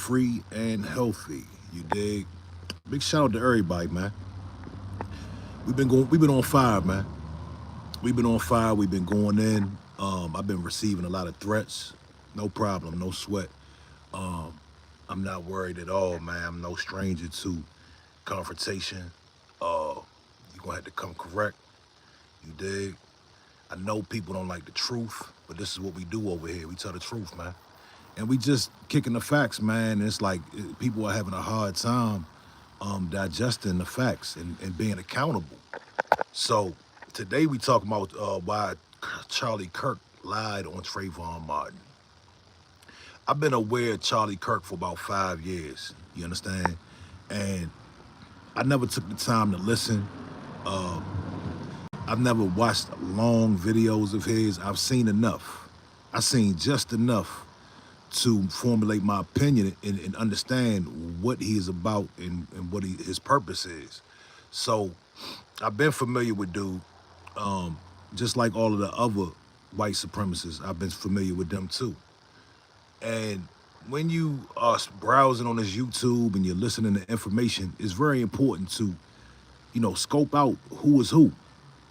free and healthy. You dig? Big shout out to everybody, man. We've been on fire, man. We've been on fire. We've been going in. I've been receiving a lot of threats. No problem, no sweat. Um, I'm not worried at all, man. I'm no stranger to confrontation. You're gonna have to come correct. You dig? I know people don't like the truth, but this is what we do over here. We tell the truth, man. And we just kicking the facts, man. And it's like people are having a hard time digesting the facts and being accountable. So today we talk about why Charlie Kirk lied on Trayvon Martin. I've been aware of Charlie Kirk for about 5 years. You understand? And I never took the time to listen. Uh, I've never watched long videos of his. I've seen enough. I've seen just enough to formulate my opinion and understand what he is about and what his purpose is. So I've been familiar with dude, just like all of the other white supremacists. I've been familiar with them too. And when you are browsing on this YouTube and you're listening to information, it's very important to, scope out who is who.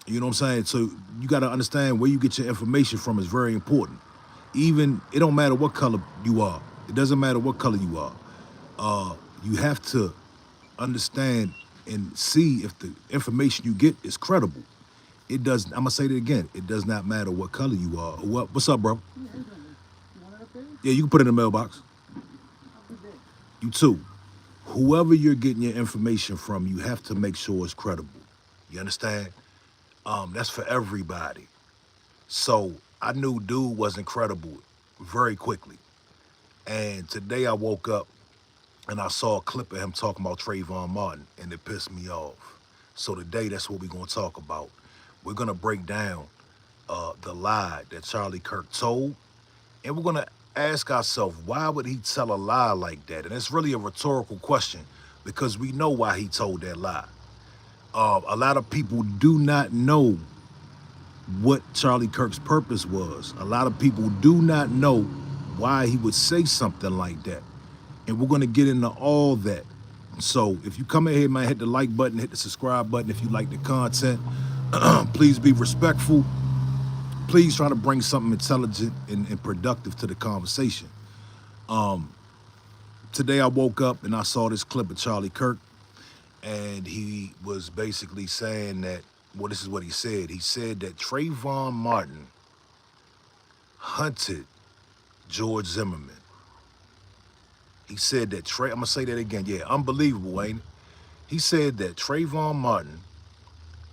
You know what I'm saying? So you got to understand where you get your information from is very important. Even, it don't matter what color you are. It doesn't matter what color you are. You have to understand and see if the information you get is credible. It does. I'm gonna say that again. It does not matter what color you are. What's up, bro? Yeah, you can put it in the mailbox. You too. Whoever you're getting your information from, you have to make sure it's credible. You understand? That's for everybody. So I knew dude wasn't credible very quickly. And today I woke up and I saw a clip of him talking about Trayvon Martin, and it pissed me off. So today, that's what we're gonna talk about. We're gonna break down the lie that Charlie Kirk told, and we're gonna ask ourselves, why would he tell a lie like that? And it's really a rhetorical question because we know why he told that lie. A lot of people do not know what Charlie Kirk's purpose was. A lot of people do not know why he would say something like that. And we're gonna get into all that. So if you come in here, man, hit the like button, hit the subscribe button if you like the content. Please be respectful. Please try to bring something intelligent and productive to the conversation. Today I woke up and I saw this clip of Charlie Kirk, and he was basically saying that, well, this is what he said. He said that Trayvon Martin hunted George Zimmerman. He said that I'm gonna say that again. Yeah, unbelievable, ain't it? He said that Trayvon Martin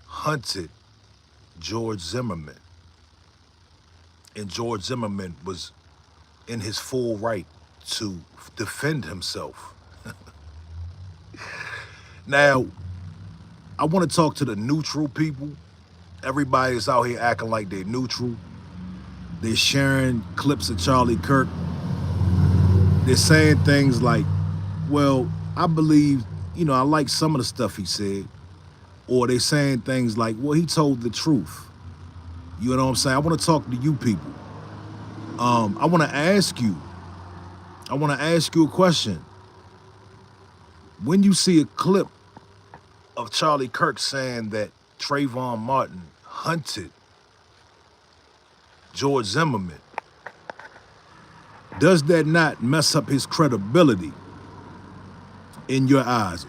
hunted George Zimmerman, and George Zimmerman was in his full right to defend himself. Now, I want to talk to the neutral people. Everybody is out here acting like they're neutral. They're sharing clips of Charlie Kirk. They're saying things like, well, I believe, I like some of the stuff he said. Or they're saying things like, well, he told the truth. You know what I'm saying? I want to talk to you people. I want to ask you a question. When you see a clip of Charlie Kirk saying that Trayvon Martin hunted George Zimmerman, does that not mess up his credibility in your eyes?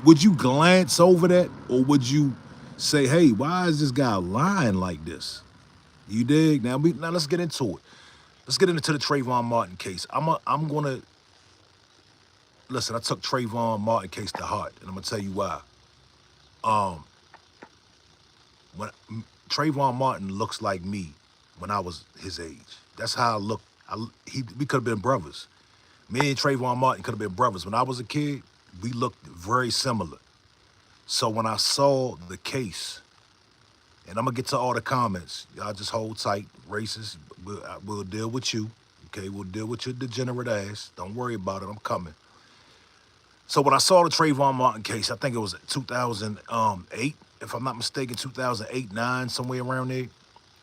Would you glance over that, or would you say, hey, why is this guy lying like this? You dig? Now let's get into it. Let's get into the Trayvon Martin case. I'm gonna listen. I took Trayvon Martin case to heart, and I'm gonna tell you why. Um, when Trayvon Martin looks like me when I was his age. That's how I look. We could have been brothers. Me and Trayvon Martin could have been brothers. When I was a kid, we looked very similar. So when I saw the case, and I'm gonna get to all the comments, y'all just hold tight, racist. We'll deal with you, okay? We'll deal with your degenerate ass. Don't worry about it, I'm coming. So when I saw the Trayvon Martin case, I think it was 2008, if I'm not mistaken, 2008, 9, somewhere around there.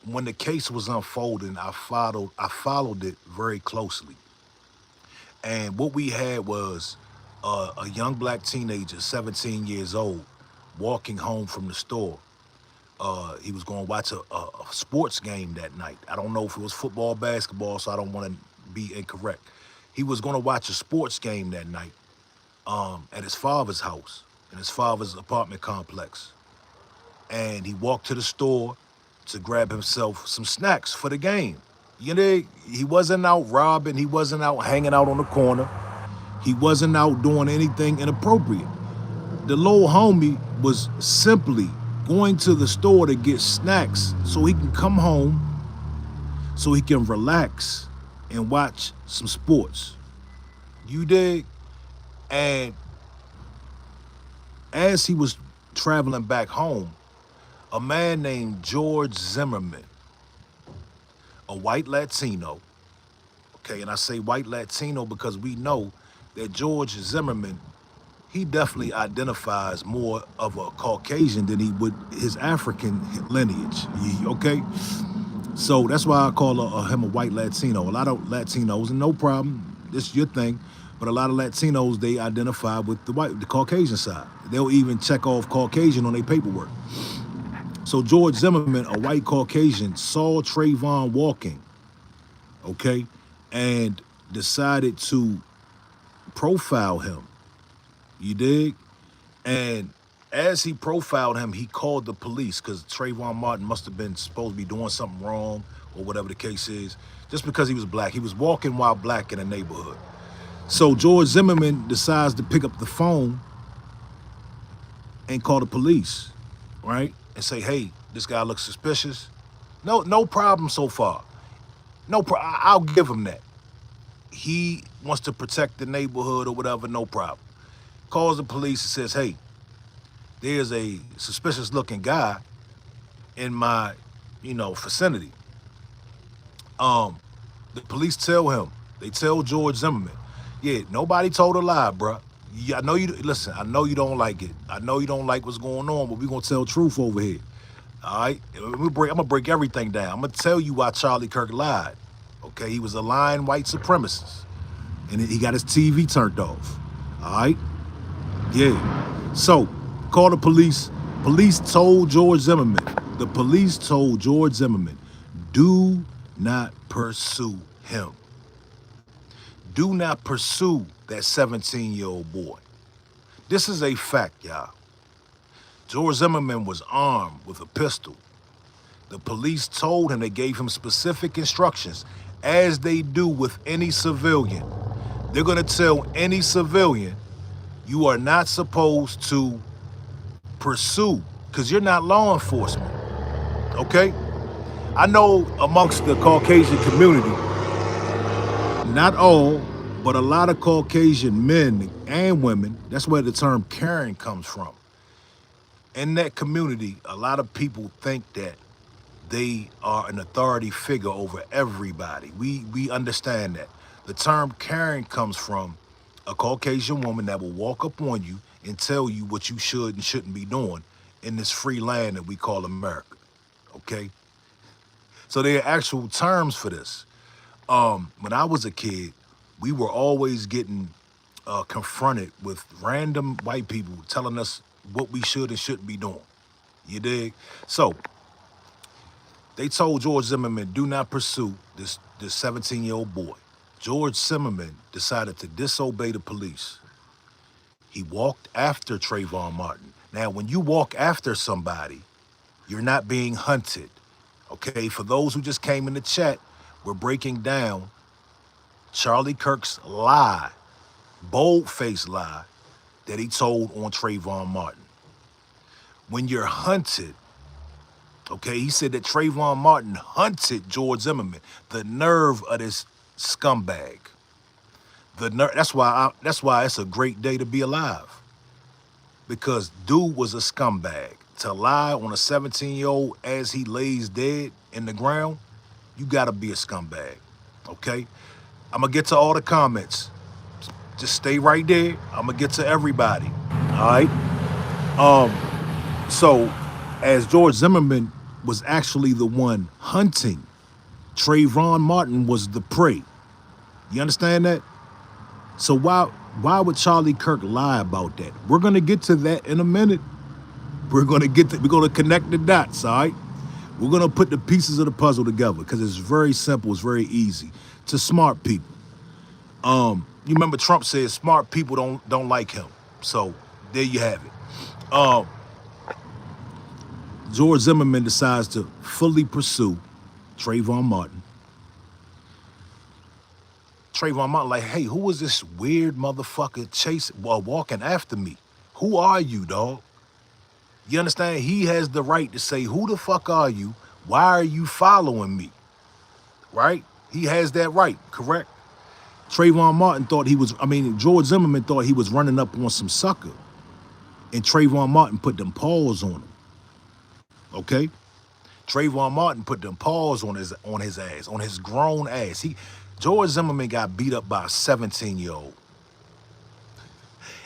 When the case was unfolding, I followed it very closely. And what we had was a young black teenager, 17 years old, walking home from the store. He was going to watch a sports game that night. I don't know if it was football, basketball, so I don't want to be incorrect. He was going to watch a sports game that night at his father's house, in his father's apartment complex. And he walked to the store to grab himself some snacks for the game. You know, he wasn't out robbing. He wasn't out hanging out on the corner. He wasn't out doing anything inappropriate. The little homie was simply going to the store to get snacks so he can come home, so he can relax and watch some sports. You dig? And as he was traveling back home, a man named George Zimmerman, a white Latino, okay, and I say white Latino because we know that George Zimmerman, he definitely identifies more of a Caucasian than he would his African lineage, okay? So that's why I call him a white Latino. A lot of Latinos, and no problem, this is your thing, but a lot of Latinos, they identify with the Caucasian side. They'll even check off Caucasian on their paperwork. So George Zimmerman, a white Caucasian, saw Trayvon walking, okay, and decided to profile him. You dig? And as he profiled him, he called the police because Trayvon Martin must have been supposed to be doing something wrong or whatever the case is, just because he was black. He was walking while black in a neighborhood. So George Zimmerman decides to pick up the phone and call the police, right? And say, hey, this guy looks suspicious. No problem so far. I'll give him that. He wants to protect the neighborhood or whatever, no problem. Calls the police and says, hey, there's a suspicious looking guy in my, vicinity. The police tell him, they tell George Zimmerman, yeah, nobody told a lie, bruh. Yeah, I know you, listen, I know you don't like it. I know you don't like what's going on, but we're going to tell truth over here. All right? I'm going to break everything down. I'm going to tell you why Charlie Kirk lied. Okay? He was a lying white supremacist. And he got his TV turned off. All right? Yeah. So, call the police. Police told George Zimmerman. The police told George Zimmerman, do not pursue him. Do not pursue that 17-year-old boy. This is a fact, y'all. George Zimmerman was armed with a pistol. The police told him, they gave him specific instructions, as they do with any civilian. They're going to tell any civilian, you are not supposed to pursue, because you're not law enforcement, okay? I know amongst the Caucasian community, not all, but a lot of Caucasian men and women, that's where the term Karen comes from. In that community, a lot of people think that they are an authority figure over everybody. We understand that. The term Karen comes from a Caucasian woman that will walk up on you and tell you what you should and shouldn't be doing in this free land that we call America, okay? So there are actual terms for this. When I was a kid, we were always getting confronted with random white people telling us what we should and shouldn't be doing. You dig? So they told George Zimmerman, do not pursue this 17-year-old boy. George Zimmerman decided to disobey the police. He walked after Trayvon Martin. Now, when you walk after somebody, you're not being hunted. Okay, for those who just came in the chat, we're breaking down Charlie Kirk's lie, bold-faced lie, that he told on Trayvon Martin. When you're hunted, okay, he said that Trayvon Martin hunted George Zimmerman. The nerve of this scumbag. The nerve. That's why it's a great day to be alive. Because dude was a scumbag. To lie on a 17-year-old as he lays dead in the ground, you gotta be a scumbag, okay? I'm gonna get to all the comments. Just stay right there. I'm gonna get to everybody, all right? So as George Zimmerman was actually the one hunting, Trayvon Martin was the prey. You understand that? So why would Charlie Kirk lie about that? We're gonna get to that in a minute. We're gonna connect the dots, all right? We're gonna put the pieces of the puzzle together because it's very simple, it's very easy to smart people. You remember Trump said smart people don't like him. So there you have it. George Zimmerman decides to fully pursue Trayvon Martin. Trayvon Martin like, hey, who is this weird motherfucker walking after me? Who are you, dog? You understand? He has the right to say, who the fuck are you? Why are you following me? Right? He has that right, correct? Trayvon Martin George Zimmerman thought he was running up on some sucker. And Trayvon Martin put them paws on him. Okay? Trayvon Martin put them paws on his ass, on his grown ass. George Zimmerman got beat up by a 17-year-old.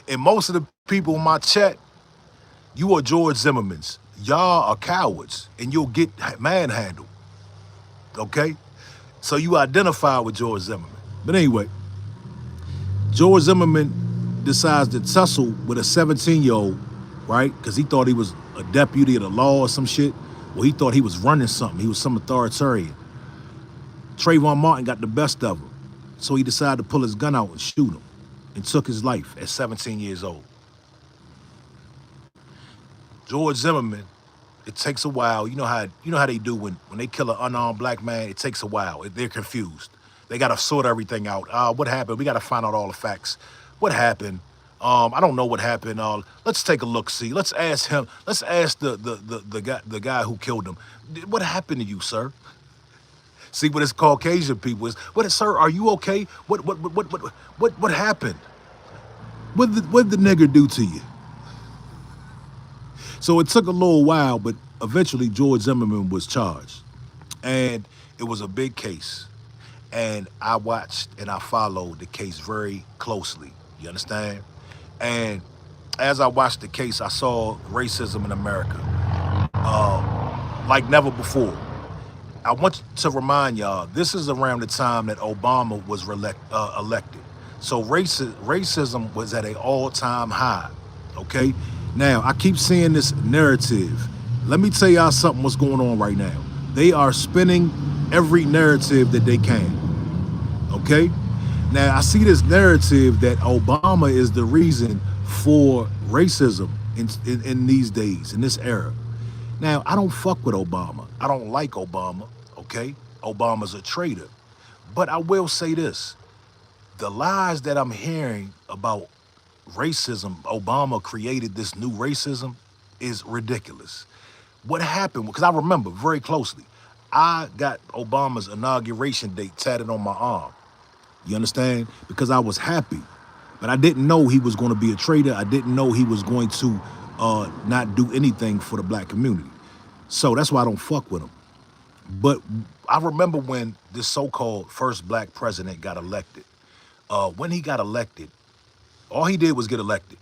And most of the people in my chat, you are George Zimmermans. Y'all are cowards, and you'll get manhandled. Okay? So you identify with George Zimmerman. But anyway, George Zimmerman decides to tussle with a 17-year-old, right? Because he thought he was a deputy of the law or some shit. Well, he thought he was running something. He was some authoritarian. Trayvon Martin got the best of him. So he decided to pull his gun out and shoot him and took his life at 17 years old. George Zimmerman, it takes a while. You know how they do when they kill an unarmed black man, it takes a while. They're confused. They got to sort everything out. What happened? We got to find out all the facts. What happened? I don't know what happened. Let's take a look. See, let's ask him. Let's ask the guy who killed him. What happened to you, sir? See, what it's Caucasian people is. Sir? Are you okay? What happened? What did the nigger do to you? So it took a little while, but eventually George Zimmerman was charged, and it was a big case. And I watched and I followed the case very closely. You understand? And as I watched the case, I saw racism in America like never before. I want to remind y'all, this is around the time that Obama was elected. So racism was at an all-time high, okay? Now, I keep seeing this narrative. Let me tell y'all something what's going on right now. They are spinning every narrative that they can. Okay? Now, I see this narrative that Obama is the reason for racism in these days, in this era. Now, I don't fuck with Obama. I don't like Obama, okay? Obama's a traitor. But I will say this. The lies that I'm hearing about racism, Obama created this new racism, is ridiculous. What happened? Because I remember very closely, I got Obama's inauguration date tatted on my arm. You understand? Because I was happy. But I didn't know he was going to be a traitor. I didn't know he was going to not do anything for the black community. So that's why I don't fuck with him. But I remember when this so-called first black president got elected. When he got elected, all he did was get elected.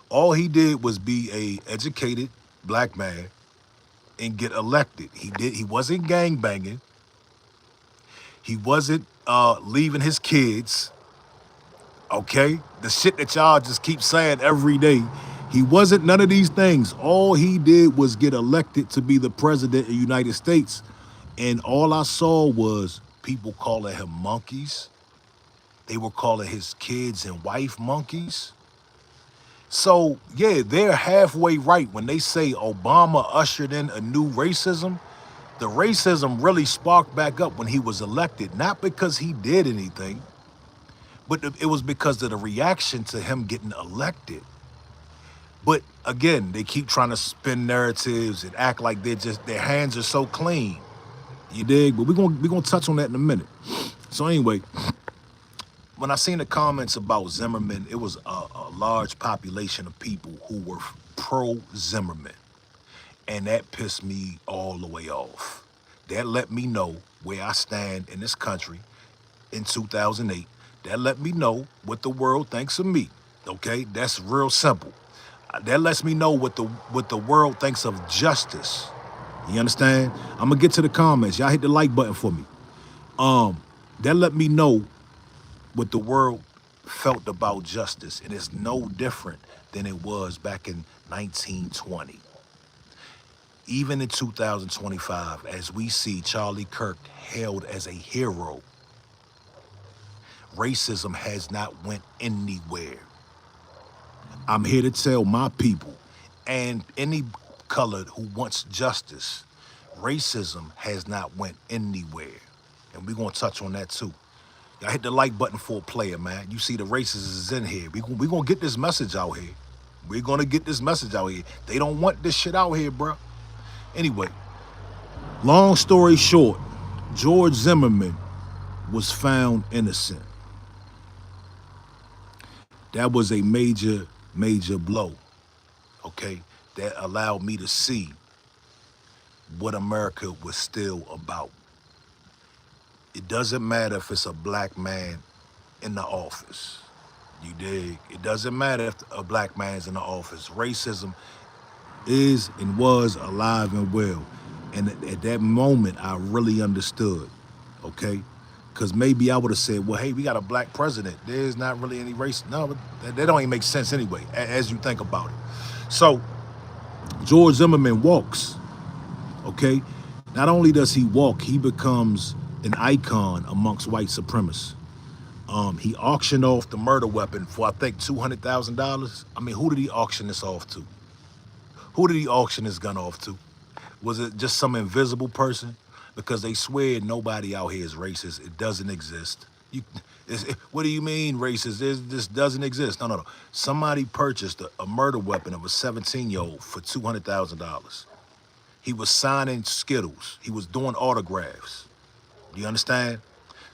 All he did was be a educated black man and get elected. He wasn't gangbanging. He wasn't leaving his kids. Okay? The shit that y'all just keep saying every day. He wasn't none of these things. All he did was get elected to be the president of the United States. And all I saw was people calling him monkeys. They were calling his kids and wife monkeys. So, yeah, they're halfway right when they say Obama ushered in a new racism. The racism really sparked back up when he was elected, not because he did anything, but it was because of the reaction to him getting elected. But again, they keep trying to spin narratives and act like their hands are so clean. You dig? But we're gonna touch on that in a minute. So anyway, when I seen the comments about Zimmerman, it was a large population of people who were pro-Zimmerman. And that pissed me all the way off. That let me know where I stand in this country in 2008. That let me know what the world thinks of me. Okay? That's real simple. That lets me know what the world thinks of justice. You understand? I'm gonna get to the comments. Y'all hit the like button for me. That let me know what the world felt about justice, and it's no different than it was back in 1920. Even in 2025, as we see Charlie Kirk hailed as a hero, racism has not went anywhere. I'm here to tell my people and any colored who wants justice, racism has not went anywhere. And we're gonna touch on that too. Y'all hit the like button for a player, man. You see the racists is in here. We gonna get this message out here. We're gonna get this message out here. They don't want this shit out here, bro. Anyway, long story short, George Zimmerman was found innocent. That was a major, major blow, okay? That allowed me to see what America was still about. It doesn't matter if it's a black man in the office. You dig? It doesn't matter if a black man's in the office. Racism is and was alive and well. And at that moment, I really understood, okay? Because maybe I would have said, well, hey, we got a black president. There's not really any race. No, but that don't even make sense anyway, as you think about it. So George Zimmerman walks, okay? Not only does he walk, he becomes an icon amongst white supremacists. He auctioned off the murder weapon for, I think, $200,000. I mean, who did he auction this off to? Who did he auction his gun off to? Was it just some invisible person? Because they swear nobody out here is racist. It doesn't exist. What do you mean racist? This doesn't exist. No. Somebody purchased a murder weapon of a 17-year-old for $200,000. He was signing Skittles. He was doing autographs. Do you understand?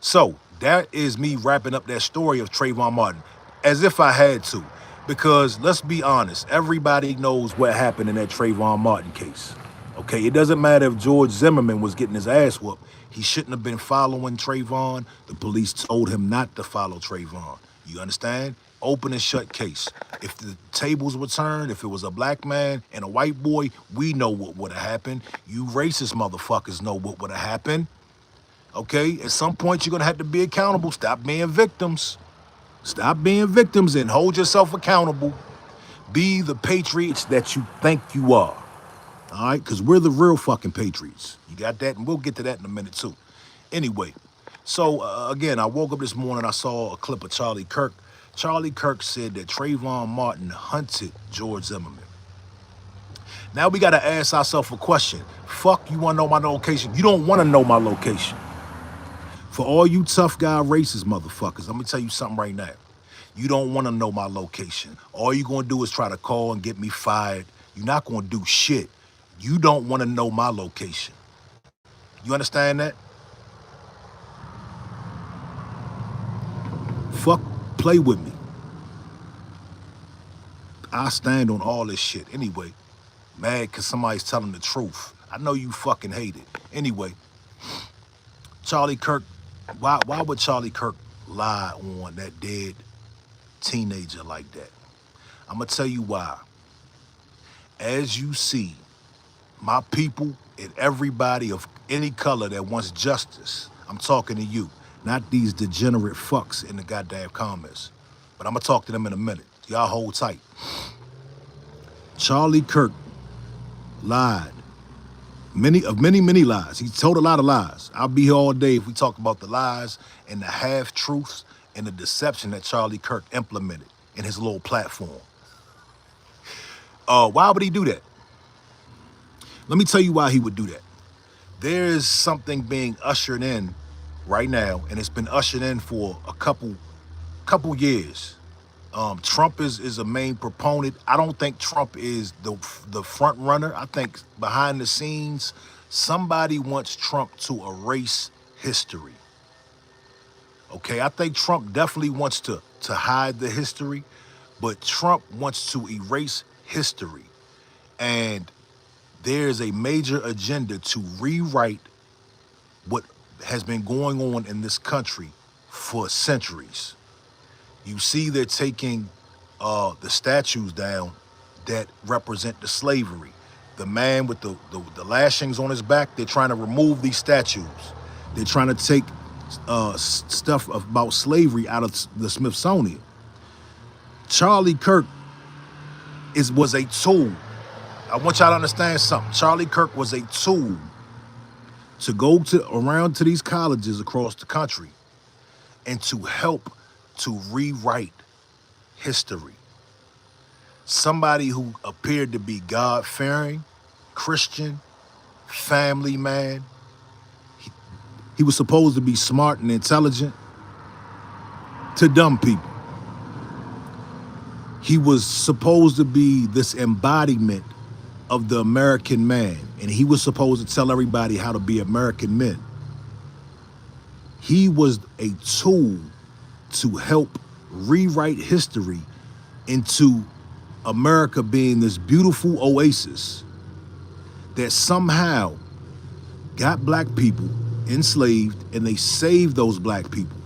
So that is me wrapping up that story of Trayvon Martin, as if I had to. Because let's be honest, everybody knows what happened in that Trayvon Martin case. Okay, it doesn't matter if George Zimmerman was getting his ass whooped. He shouldn't have been following Trayvon. The police told him not to follow Trayvon. You understand? Open and shut case. If the tables were turned, if it was a black man and a white boy, we know what would have happened. You racist motherfuckers know what would have happened. Okay, at some point you're gonna have to be accountable. Stop being victims. Stop being victims and hold yourself accountable. Be the patriots that you think you are. All right, because we're the real fucking patriots. You got that? And we'll get to that in a minute too. Anyway, so again, I woke up this morning, I saw a clip of Charlie Kirk. Charlie Kirk said that Trayvon Martin hunted George Zimmerman. Now we gotta ask ourselves a question. Fuck, you wanna know my location? You don't wanna know my location. For all you tough guy racist motherfuckers, let me tell you something right now. You don't wanna know my location. All you gonna do is try to call and get me fired. You're not gonna do shit. You don't want to know my location. You understand that? Fuck, play with me. I stand on all this shit. Anyway, mad because somebody's telling the truth. I know you fucking hate it. Anyway, Charlie Kirk, why would Charlie Kirk lie on that dead teenager like that? I'm going to tell you why. As you see, my people and everybody of any color that wants justice, I'm talking to you, not these degenerate fucks in the goddamn comments. But I'm gonna talk to them in a minute. Y'all hold tight. Charlie Kirk lied. Many lies. He told a lot of lies. I'll be here all day if we talk about the lies and the half-truths and the deception that Charlie Kirk implemented in his little platform. Why would he do that? Let me tell you why he would do that. There is something being ushered in right now, and it's been ushered in for a couple years. Trump is a main proponent. I don't think Trump is the front runner. I think behind the scenes, somebody wants Trump to erase history. Okay, I think Trump definitely wants to hide the history, but Trump wants to erase history. And there's a major agenda to rewrite what has been going on in this country for centuries. You see they're taking the statues down that represent the slavery. The man with the lashings on his back, they're trying to remove these statues. They're trying to take stuff about slavery out of the Smithsonian. Charlie Kirk was a tool. I want y'all to understand something. Charlie Kirk was a tool to go around to these colleges across the country and to help to rewrite history. Somebody who appeared to be God-fearing, Christian, family man. He was supposed to be smart and intelligent to dumb people. He was supposed to be this embodiment of the American man, and he was supposed to tell everybody how to be American men. He was a tool to help rewrite history into America being this beautiful oasis that somehow got black people enslaved, and they saved those black people.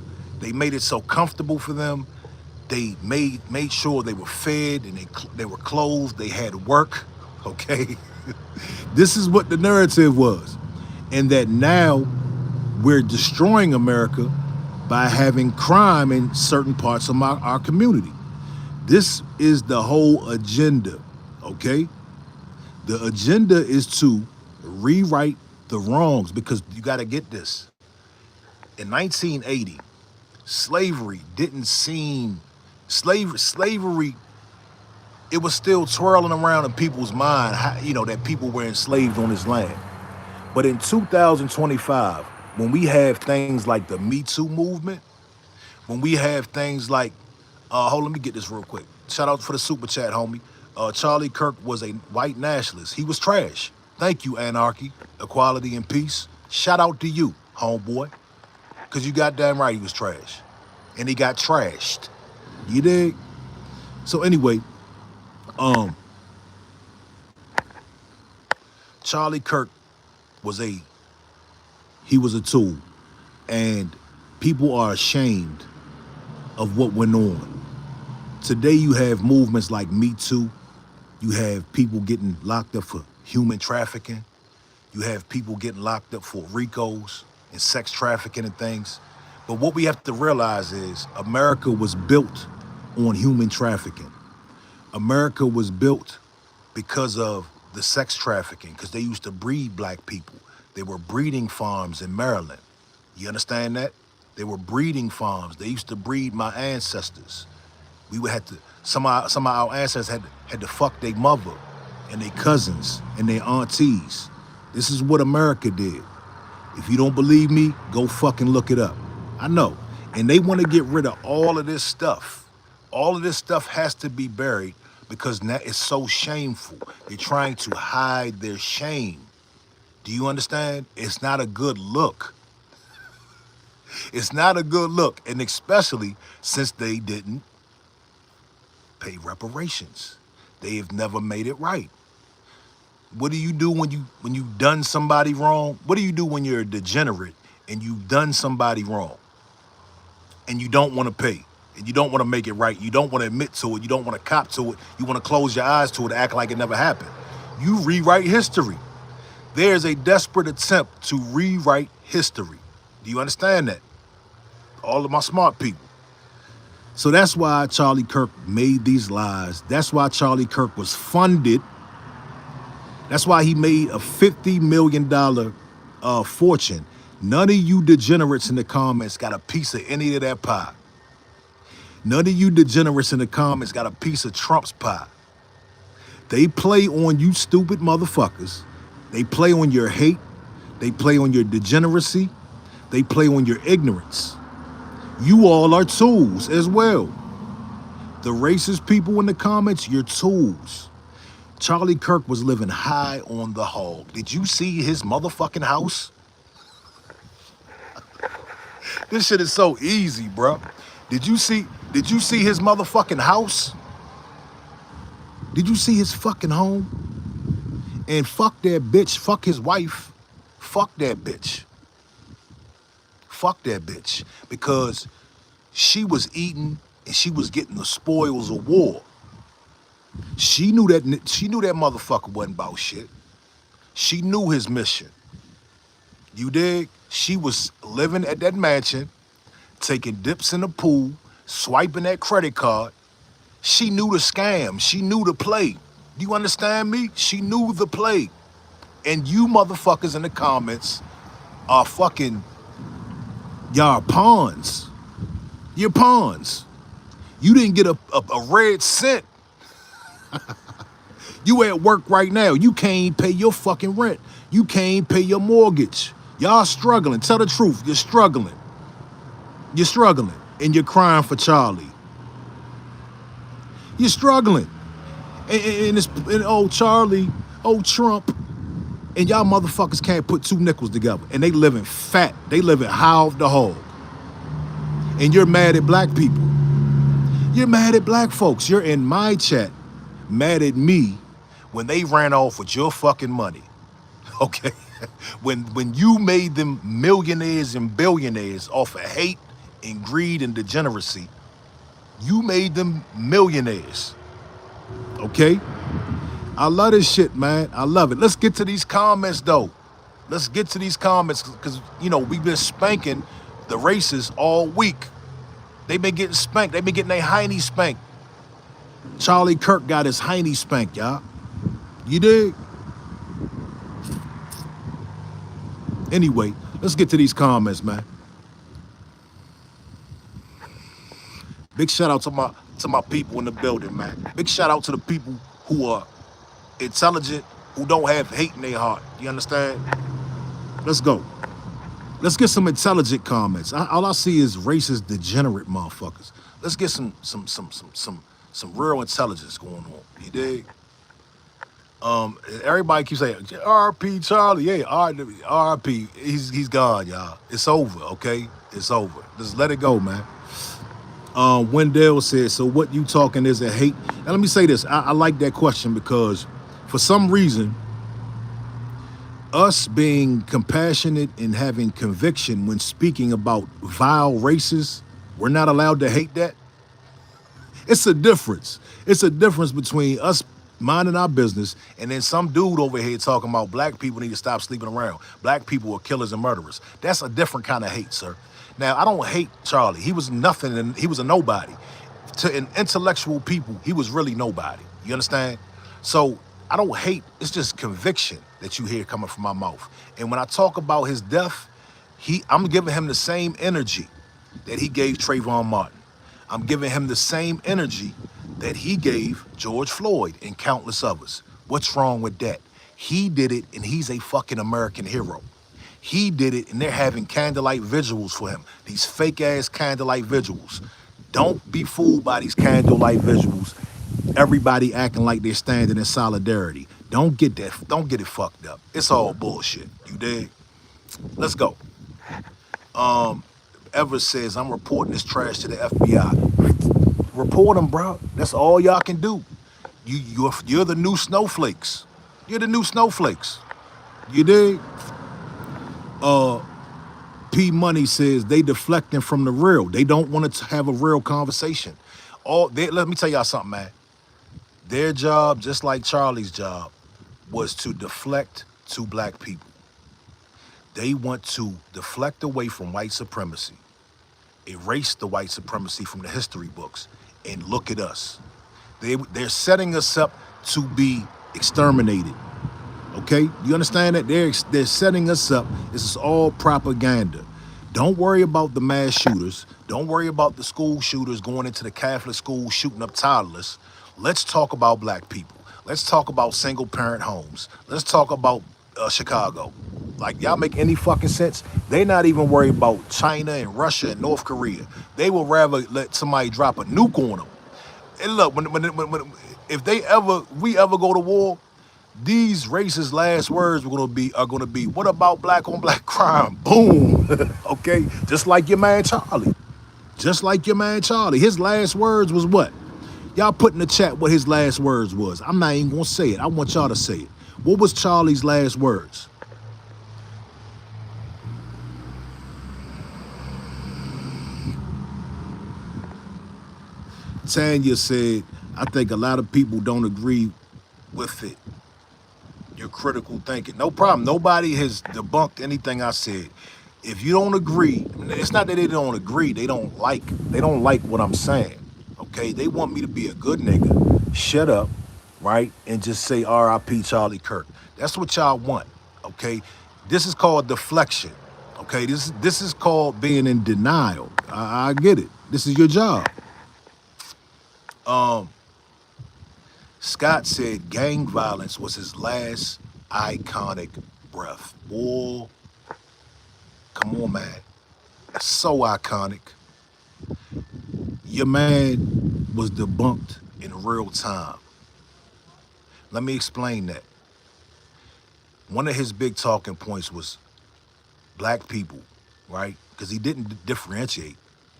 They made it so comfortable for them. They made sure they were fed and they were clothed, they had work, okay? This is what the narrative was. And that now we're destroying America by having crime in certain parts of our community. This is the whole agenda, okay? The agenda is to rewrite the wrongs, because you got to get this. In 1980, slavery didn't seem, slavery, it was still twirling around in people's mind, that people were enslaved on this land. But in 2025, when we have things like the Me Too movement, when we have things like, let me get this real quick. Shout out for the super chat, homie. Charlie Kirk was a white nationalist. He was trash. Thank you, Anarchy, Equality, and Peace. Shout out to you, homeboy. Because you got damn right he was trash. And he got trashed. You dig? So anyway, Charlie Kirk was a tool. And people are ashamed of what went on. Today you have movements like Me Too. You have people getting locked up for human trafficking. You have people getting locked up for RICOs and sex trafficking and things. But what we have to realize is America was built on human trafficking. America was built because of the sex trafficking, because they used to breed black people. They were breeding farms in Maryland. You understand that? They were breeding farms. They used to breed my ancestors. We would have to, some of our ancestors had to fuck their mother and their cousins and their aunties. This is what America did. If you don't believe me, go fucking look it up. I know. And they want to get rid of all of this stuff. All of this stuff has to be buried because now it's so shameful. They're trying to hide their shame. Do you understand? It's not a good look. It's not a good look. And especially since they didn't pay reparations. They have never made it right. What do you do when you've done somebody wrong? What do you do when you're a degenerate and you've done somebody wrong and you don't want to pay and you don't want to make it right? You don't want to admit to it. You don't want to cop to it. You want to close your eyes to it, act like it never happened. You rewrite history. There's a desperate attempt to rewrite history. Do you understand that? All of my smart people. So that's why Charlie Kirk made these lies. That's why Charlie Kirk was funded. That's why he made a $50 million fortune. None of you degenerates in the comments got a piece of any of that pie. None of you degenerates in the comments got a piece of Trump's pie. They play on you stupid motherfuckers. They play on your hate. They play on your degeneracy. They play on your ignorance. You all are tools as well. The racist people in the comments, you're tools. Charlie Kirk was living high on the hog. Did you see his motherfucking house? This shit is so easy, bro. Did you see his motherfucking house? Did you see his fucking home? And fuck that bitch, fuck his wife. Fuck that bitch. Fuck that bitch. Because she was eating and she was getting the spoils of war. She knew that motherfucker wasn't about shit. She knew his mission. You dig? She was living at that mansion, taking dips in the pool, swiping that credit card. She knew the scam. She knew the play. Do you understand me? She knew the play. And you motherfuckers in the comments are fucking, y'all pawns. You're pawns. You didn't get a red cent. You at work right now. You can't pay your fucking rent. You can't pay your mortgage. Y'all struggling. Tell the truth. You're struggling. You're struggling. And you're crying for Charlie. You're struggling. And old Charlie, old Trump, and y'all motherfuckers can't put two nickels together. And they living fat. They living high off the hog. And you're mad at black people. You're mad at black folks. You're in my chat mad at me when they ran off with your fucking money. Okay? When you made them millionaires and billionaires off of hate and greed and degeneracy, you made them millionaires. Okay? I love this shit, man. I love it. Let's get to these comments, though. Let's get to these comments because, you know, we've been spanking the racists all week. They've been getting spanked. They've been getting their hiney spanked. Charlie Kirk got his hiney spanked, y'all. You dig? Anyway, let's get to these comments, man. Big shout out to my people in the building, man. Big shout out to the people who are intelligent, who don't have hate in their heart. You understand? Let's go. Let's get some intelligent comments. All I see is racist, degenerate motherfuckers. Let's get some real intelligence going on. You dig? Everybody keeps saying R.P. Charlie. Yeah, R.P. He's gone, y'all. It's over. Okay, it's over. Just let it go, man. Wendell said, so what you talking is a hate? Now let me say this. I like that question because for some reason, us being compassionate and having conviction when speaking about vile races, we're not allowed to hate that. It's a difference. It's a difference between us minding our business and then some dude over here talking about black people need to stop sleeping around. Black people are killers and murderers. That's a different kind of hate, sir. Now, I don't hate Charlie. He was nothing and he was a nobody. To an intellectual people, he was really nobody. You understand? So I don't hate. It's just conviction that you hear coming from my mouth. And when I talk about his death, I'm giving him the same energy that he gave Trayvon Martin. I'm giving him the same energy that he gave George Floyd and countless others. What's wrong with that? He did it and he's a fucking American hero. He did it and they're having candlelight vigils for him. These fake ass candlelight vigils. Don't be fooled by these candlelight visuals. Everybody acting like they're standing in solidarity. Don't get it fucked up. It's all bullshit. You dig? Let's go. Evers says, I'm reporting this trash to the FBI. Report them, bro. That's all y'all can do. You're the new snowflakes. You're the new snowflakes. You dig? P Money says they deflecting from the real. They don't want to have a real conversation. Let me tell y'all something, man. Their job, just like Charlie's job, was to deflect to black people. They want to deflect away from white supremacy, erase the white supremacy from the history books, and look at us. They're setting us up to be exterminated. Okay, you understand that? They're setting us up. This is all propaganda. Don't worry about the mass shooters. Don't worry about the school shooters going into the Catholic school shooting up toddlers. Let's talk about black people. Let's talk about single parent homes. Let's talk about Chicago. Like, y'all make any fucking sense? They not even worried about China and Russia and North Korea. They would rather let somebody drop a nuke on them. And look, if we ever go to war, these racist last words are gonna be, what about black on black crime? Boom. Okay, just like your man Charlie. Just like your man Charlie. His last words was what? Y'all put in the chat what his last words was. I'm not even gonna say it. I want y'all to say it. What was Charlie's last words? Tanya said, I think a lot of people don't agree with it. your critical thinking. No problem. Nobody has debunked anything I said. If you don't agree, it's not that they don't agree. They don't like what I'm saying. Okay, they want me to be a good nigga, shut up, right, and just say R.I.P. Charlie Kirk. That's what y'all want. Okay, this is called deflection. Okay, this is called being in denial. I get it. This is your job. Scott said gang violence was his last iconic breath. Boy, come on, man. That's so iconic. Your man was debunked in real time. Let me explain that. One of his big talking points was black people, right? Because he didn't differentiate.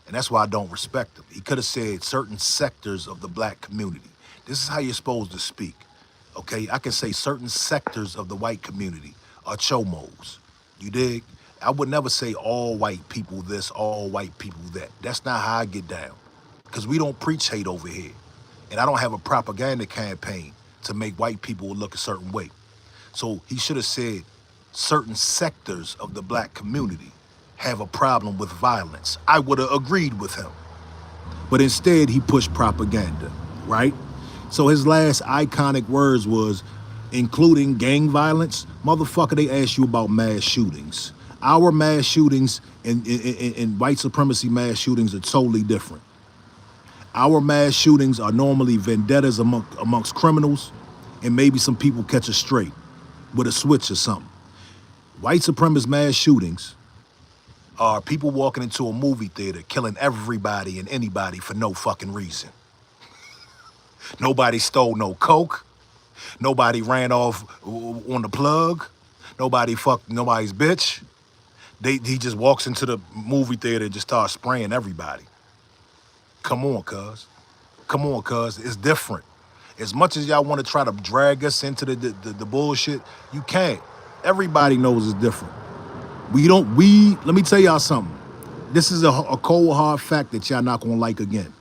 And that's why I don't respect him. He could have said certain sectors of the black community. This is how you're supposed to speak. Okay, I can say certain sectors of the white community are chomos. You dig? I would never say all white people this, all white people that. That's not how I get down. Because we don't preach hate over here. And I don't have a propaganda campaign to make white people look a certain way. So he should have said certain sectors of the black community have a problem with violence. I would have agreed with him. But instead, he pushed propaganda, right? So his last iconic words was, including gang violence. Motherfucker, they asked you about mass shootings. Our mass shootings and white supremacy mass shootings are totally different. Our mass shootings are normally vendettas amongst criminals, and maybe some people catch a stray with a switch or something. White supremacist mass shootings are people walking into a movie theater, killing everybody and anybody for no fucking reason. Nobody stole no coke. Nobody ran off on the plug. Nobody fucked nobody's bitch. He just walks into the movie theater and just starts spraying everybody. Come on, cuz. Come on, cuz. It's different. As much as y'all want to try to drag us into the bullshit, you can't. Everybody knows it's different. Let me tell y'all something. This is a cold, hard fact that y'all not gonna like again.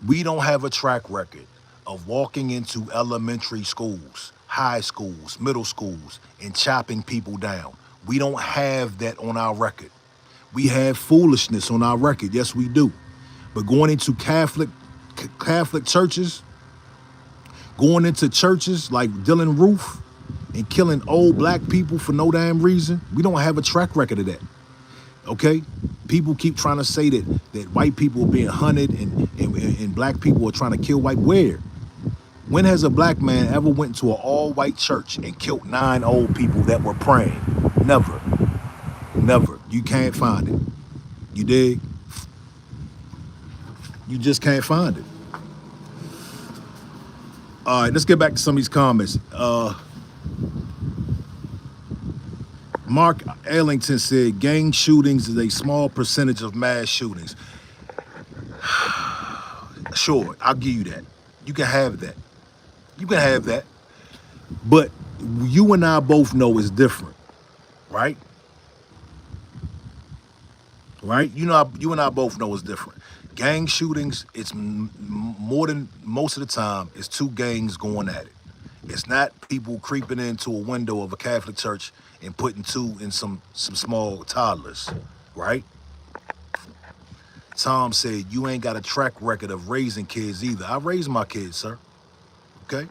We don't have a track record of walking into elementary schools, high schools, middle schools, and chopping people down. We don't have that on our record. We have foolishness on our record. Yes, we do. But going into Catholic churches, going into churches like Dylan Roof and killing old black people for no damn reason, we don't have a track record of that. Okay? People keep trying to say that white people are being hunted and black people are trying to kill white. Where? When has a black man ever went to an all-white church and killed 9 old people that were praying? Never. Never. You can't find it. You dig? You just can't find it. All right, let's get back to some of these comments. Mark Ellington said, gang shootings is a small percentage of mass shootings. Sure, I'll give you that. You can have that. You can have that. But you and I both know it's different, right? Right? You and I both know it's different. Gang shootings, it's more than most of the time, it's 2 gangs going at it. It's not people creeping into a window of a Catholic church and putting 2 in some small toddlers, right? Tom said, you ain't got a track record of raising kids either. I raised my kids, sir. Okay?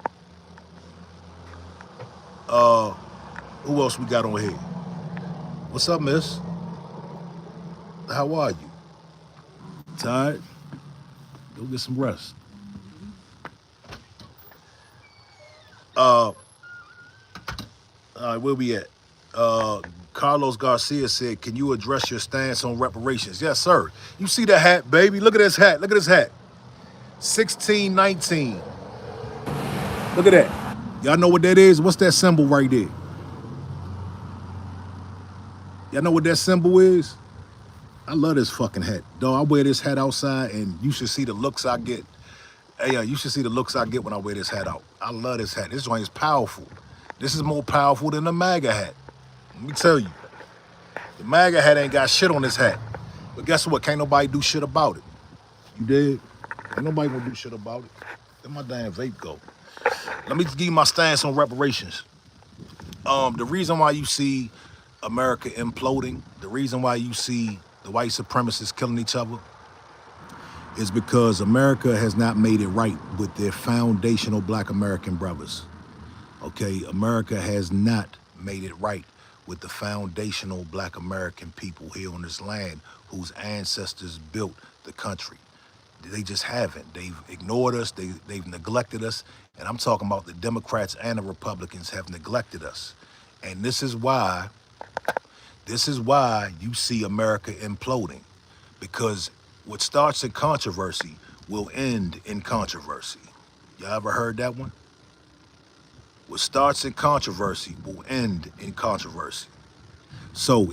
Who else we got on here? What's up, miss? How are you? Tired? Go get some rest. All right, where we at? Carlos Garcia said, can you address your stance on reparations? Yes, sir. You see that hat, baby? Look at this hat. Look at this hat. 1619. Look at that. Y'all know what that is? What's that symbol right there? Y'all know what that symbol is? I love this fucking hat. Dog, I wear this hat outside and you should see the looks I get. Hey, you should see the looks I get when I wear this hat out. I love this hat. This joint is powerful. This is more powerful than the MAGA hat. Let me tell you. The MAGA hat ain't got shit on this hat. But guess what? Can't nobody do shit about it. You dig? Ain't nobody gonna do shit about it. Let my damn vape go. Let me give you my stance on reparations. The reason why you see America imploding, the reason why you see the white supremacists killing each other, is because America has not made it right with their foundational black American brothers. Okay, America has not made it right with the foundational black American people here on this land whose ancestors built the country. They just haven't. They've ignored us, they've neglected us, and I'm talking about the Democrats and the Republicans have neglected us. And this is why you see America imploding, because what starts in controversy will end in controversy. Y'all ever heard that one? What starts in controversy will end in controversy. So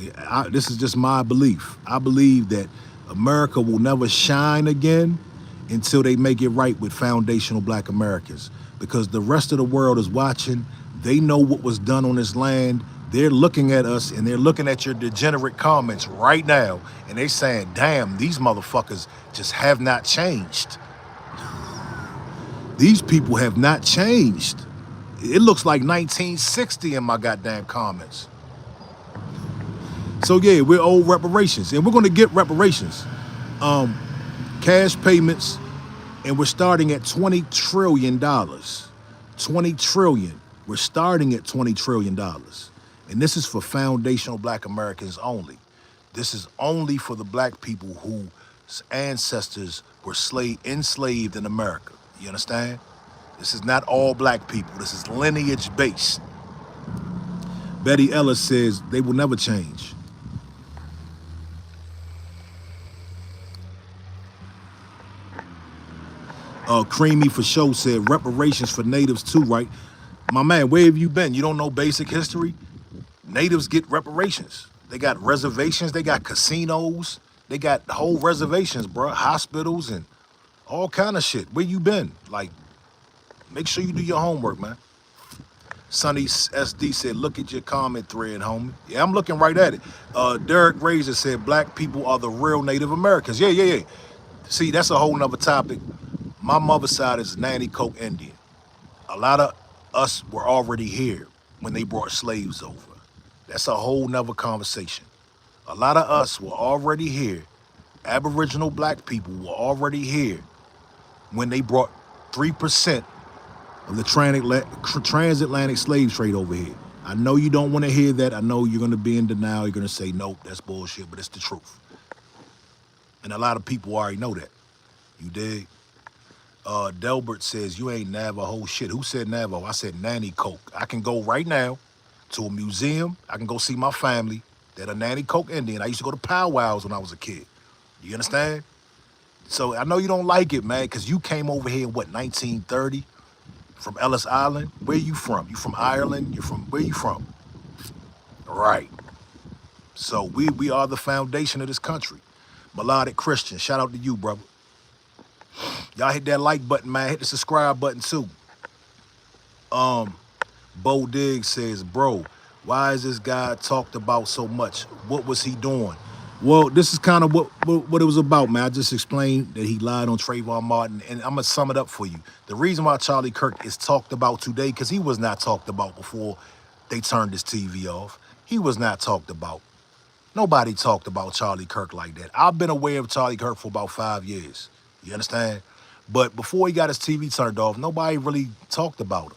this is just my belief. I believe that America will never shine again until they make it right with foundational black Americans, because the rest of the world is watching. They know what was done on this land. They're looking at us and they're looking at your degenerate comments right now, and they're saying, damn, these motherfuckers just have not changed. These people have not changed. It looks like 1960 in my goddamn comments. So yeah, we're old reparations, and we're gonna get reparations. Cash payments, and we're starting at $20 trillion. 20 trillion. We're starting at $20 trillion. And this is for foundational black Americans only. This is only for the black people whose ancestors were enslaved in America. You understand? This is not all black people. This is lineage based. Betty Ellis says they will never change. Creamy for show said reparations for natives too, right? My man, where have you been? You don't know basic history? Natives get reparations. They got reservations, they got casinos, they got whole reservations, bro. Hospitals and all kind of shit. Where you been? Like, make sure you do your homework, man. Sonny SD said, look at your comment thread, homie. Yeah, I'm looking right at it. Derek Razor said, black people are the real Native Americans. Yeah. See, that's a whole nother topic. My mother's side is Nanny Coke Indian. A lot of us were already here when they brought slaves over. That's a whole nother conversation. A lot of us were already here. Aboriginal black people were already here when they brought 3% of the transatlantic slave trade over here. I know you don't want to hear that. I know you're going to be in denial. You're going to say, nope, that's bullshit, but it's the truth. And a lot of people already know that. You dig? Delbert says, you ain't Navajo shit. Who said Navajo? I said Nanny Coke. I can go right now to a museum. I can go see my family that are Nanny Coke Indian. I used to go to powwows when I was a kid. You understand? So I know you don't like it, man, because you came over here in, what, 1930? From Ellis Island? Where you from? You from Ireland? Where you from? Right. So we are the foundation of this country. Melodic Christian, shout out to you, brother. Y'all hit that like button, man. Hit the subscribe button too. Bo Diggs says, bro, why is this guy talked about so much? What was he doing? Well, this is kind of what it was about, man. I just explained that he lied on Trayvon Martin, and I'm going to sum it up for you. The reason why Charlie Kirk is talked about today, because he was not talked about before they turned his TV off. He was not talked about. Nobody talked about Charlie Kirk like that. I've been aware of Charlie Kirk for about 5 years. You understand? But before he got his TV turned off, nobody really talked about him.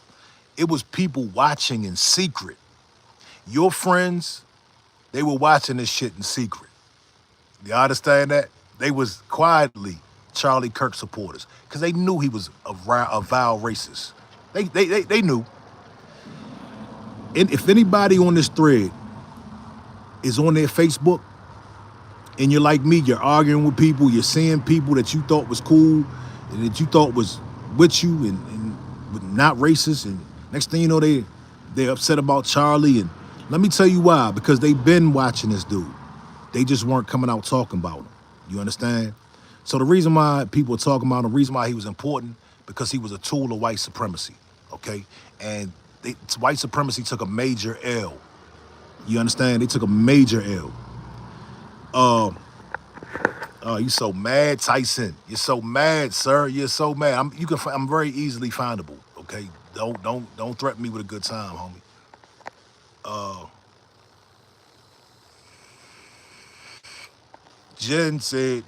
It was people watching in secret. Your friends, they were watching this shit in secret. You understand that? They was quietly Charlie Kirk supporters because they knew he was a vile racist. They knew. And if anybody on this thread is on their Facebook and you're like me, you're arguing with people, you're seeing people that you thought was cool and that you thought was with you and not racist, and next thing you know, they're upset about Charlie. And let me tell you why, because they've been watching this dude. They just weren't coming out talking about him. You understand? So the reason why people are talking about him, the reason why he was important, because he was a tool of white supremacy, okay? And white supremacy took a major L. You understand? They took a major L. You so mad, Tyson. You're so mad, sir. You're so mad. I'm very easily findable, okay? Don't threaten me with a good time, homie. Jen said,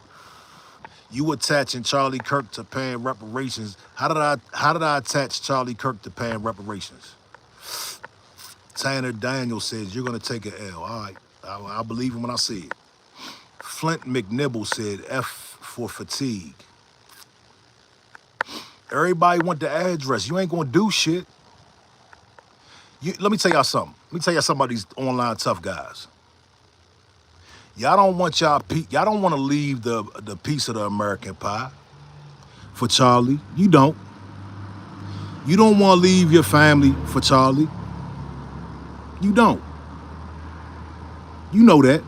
you attaching Charlie Kirk to paying reparations. How did I attach Charlie Kirk to paying reparations? Tanner Daniel says, you're gonna take an L. All right. I believe him when I see it. Flint McNibble said, F for fatigue. Everybody want the address. You ain't gonna do shit. Let me tell y'all something. Let me tell y'all something about these online tough guys. Y'all don't want y'all don't want to leave the piece of the American pie for Charlie. You don't. You don't want to leave your family for Charlie. You don't. You know that.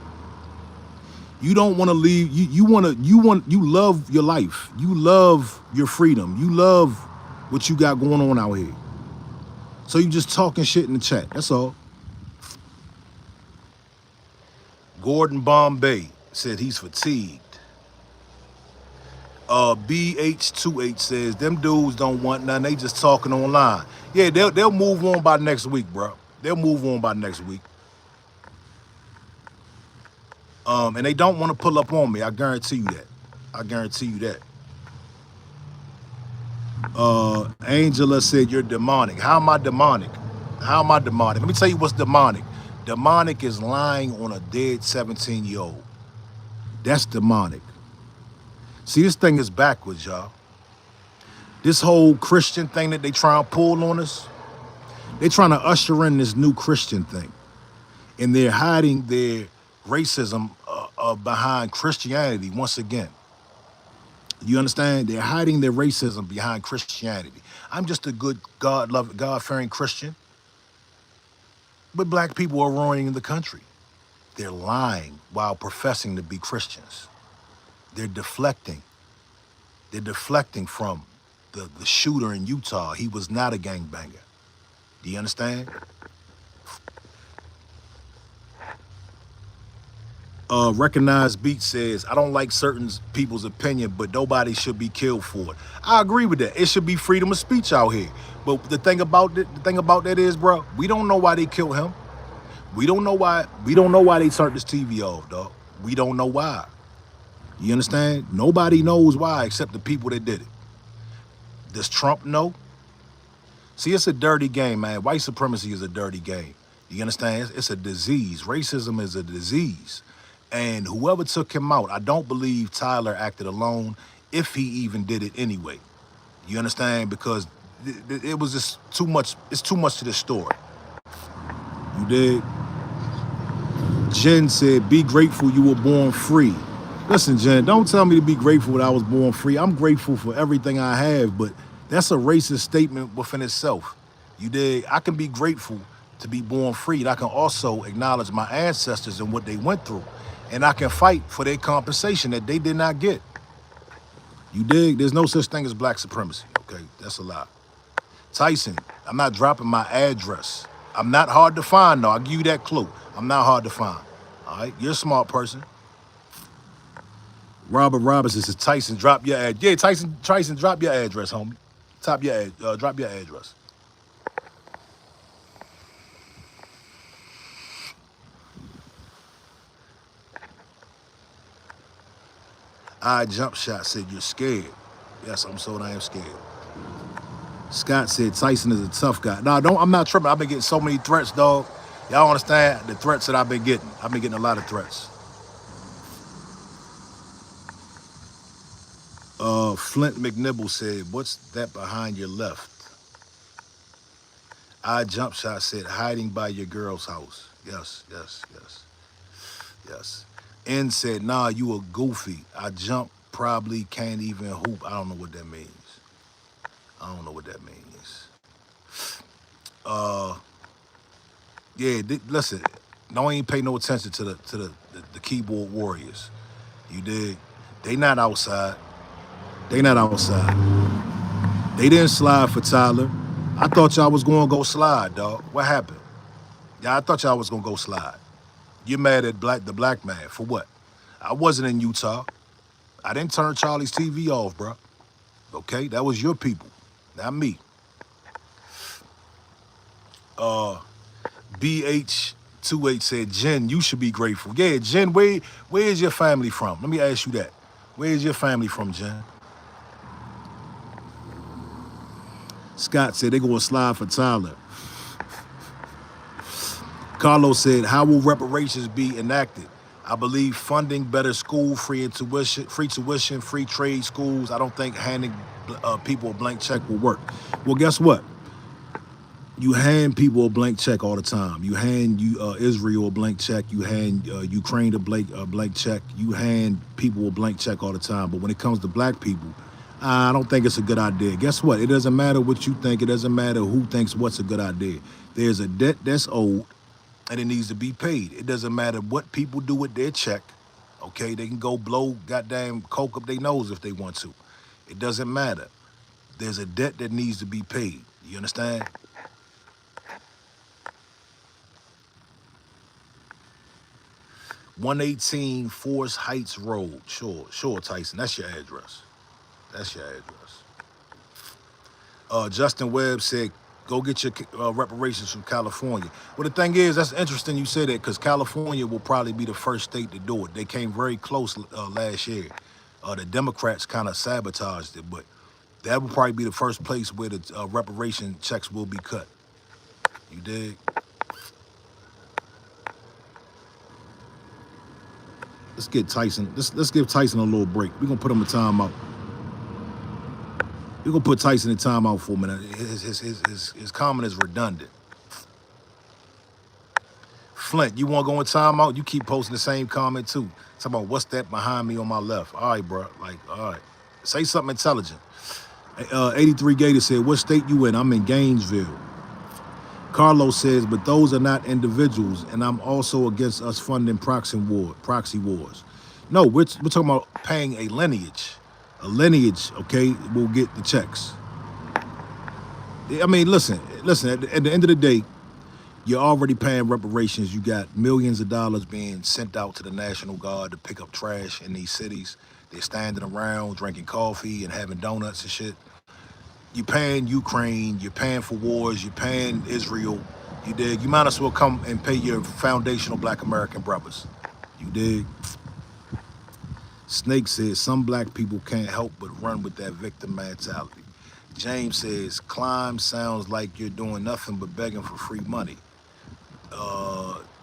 You don't want to leave. You love your life. You love your freedom. You love what you got going on out here. So you just talking shit in the chat. That's all. Gordon Bombay said he's fatigued. BH28 says them dudes don't want nothing. They just talking online. Yeah, they'll move on by next week, bro. They'll move on by next week. And they don't want to pull up on me. I guarantee you that. I guarantee you that. Angela said you're demonic. How am I demonic? How am I demonic? Let me tell you what's demonic. Demonic is lying on a dead 17-year-old. That's demonic. See, this thing is backwards, y'all. This whole Christian thing that they try to pull on us, they trying to usher in this new Christian thing. And they're hiding their racism behind Christianity once again. You understand? They're hiding their racism behind Christianity. I'm just a good God-fearing Christian. But black people are ruining the country. They're lying while professing to be Christians. They're deflecting. They're deflecting from the shooter in Utah. He was not a gangbanger. Do you understand? Recognized Beat says, I don't like certain people's opinion, but nobody should be killed for it. I agree with that. It should be freedom of speech out here. But the thing about that is, bro, we don't know why they killed him. We don't know why they turned this TV off, dog. We don't know why. You understand? Nobody knows why except the people that did it. Does Trump know? See, it's a dirty game, man. White supremacy is a dirty game. You understand? It's a disease. Racism is a disease. And whoever took him out, I don't believe Tyler acted alone, if he even did it anyway. You understand? Because it was just too much. It's too much to this story. You did? Jen said, be grateful you were born free. Listen, Jen, don't tell me to be grateful that I was born free. I'm grateful for everything I have, but that's a racist statement within itself. You did? I can be grateful to be born free, and I can also acknowledge my ancestors and what they went through. And I can fight for their compensation that they did not get. You dig? There's no such thing as black supremacy, okay? That's a lie. Tyson, I'm not dropping my address. I'm not hard to find, though. I'll give you that clue. I'm not hard to find, all right? You're a smart person. Robert Robinson says, Tyson, drop your address. Yeah, Tyson, drop your address, homie. Drop your address. Jump shot said, you're scared. Yes, I'm so damn scared. Scott said, Tyson is a tough guy. No, I'm not tripping. I've been getting so many threats, dog. Y'all understand the threats that I've been getting. I've been getting a lot of threats. Flint McNibble said, what's that behind your left? Jump shot said, hiding by your girl's house. Yes. N said, nah, you a goofy. I jump, probably can't even hoop. I don't know what that means. Yeah, listen, don't even pay no attention to the keyboard warriors. You dig? They not outside. They didn't slide for Tyler. I thought y'all was gonna go slide, dog. What happened? Yeah, I thought y'all was gonna go slide. You're mad at the black man for what? I wasn't in Utah. I didn't turn Charlie's TV off, bro. Okay, that was your people, not me. BH28 said, Jen, you should be grateful. Yeah, Jen, where is your family from? Let me ask you that. Where is your family from, Jen? Scott said they gonna slide for Tyler. Carlos said, how will reparations be enacted? I believe funding better school, free tuition, free trade schools. I don't think handing people a blank check will work. Well, guess what? You hand people a blank check all the time. You hand Israel a blank check. You hand Ukraine a blank check. You hand people a blank check all the time. But when it comes to black people, I don't think it's a good idea. Guess what? It doesn't matter what you think. It doesn't matter who thinks what's a good idea. There's a debt that's owed, and it needs to be paid. It doesn't matter what people do with their check. Okay, they can go blow goddamn coke up their nose if they want to. It doesn't matter. There's a debt that needs to be paid. You understand? $118 Forest Heights Road. Sure, Tyson. That's your address. That's your address. Justin Webb said, go get your reparations from California. Well, the thing is, that's interesting you say that, because California will probably be the first state to do it. They came very close last year. The Democrats kind of sabotaged it, but that will probably be the first place where the reparation checks will be cut. You dig? Let's get Tyson. Let's give Tyson a little break. We're gonna put him in timeout. We're gonna put Tyson in timeout for a minute. His comment is redundant. Flint, you wanna go in timeout? You keep posting the same comment too. Talking about what's that behind me on my left. All right, bro. Like, all right. Say something intelligent. 83 Gator said, what state you in? I'm in Gainesville. Carlos says, but those are not individuals, and I'm also against us funding proxy wars. No, we're talking about paying a lineage. A lineage, okay, will get the checks. I mean, listen, at the end of the day, you're already paying reparations. You got millions of dollars being sent out to the National Guard to pick up trash in these cities. They're standing around drinking coffee and having donuts and shit. You're paying Ukraine, you're paying for wars, you're paying Israel. You dig? You might as well come and pay your foundational black American brothers. You dig? Snake says, some black people can't help but run with that victim mentality. James says, climb sounds like you're doing nothing but begging for free money.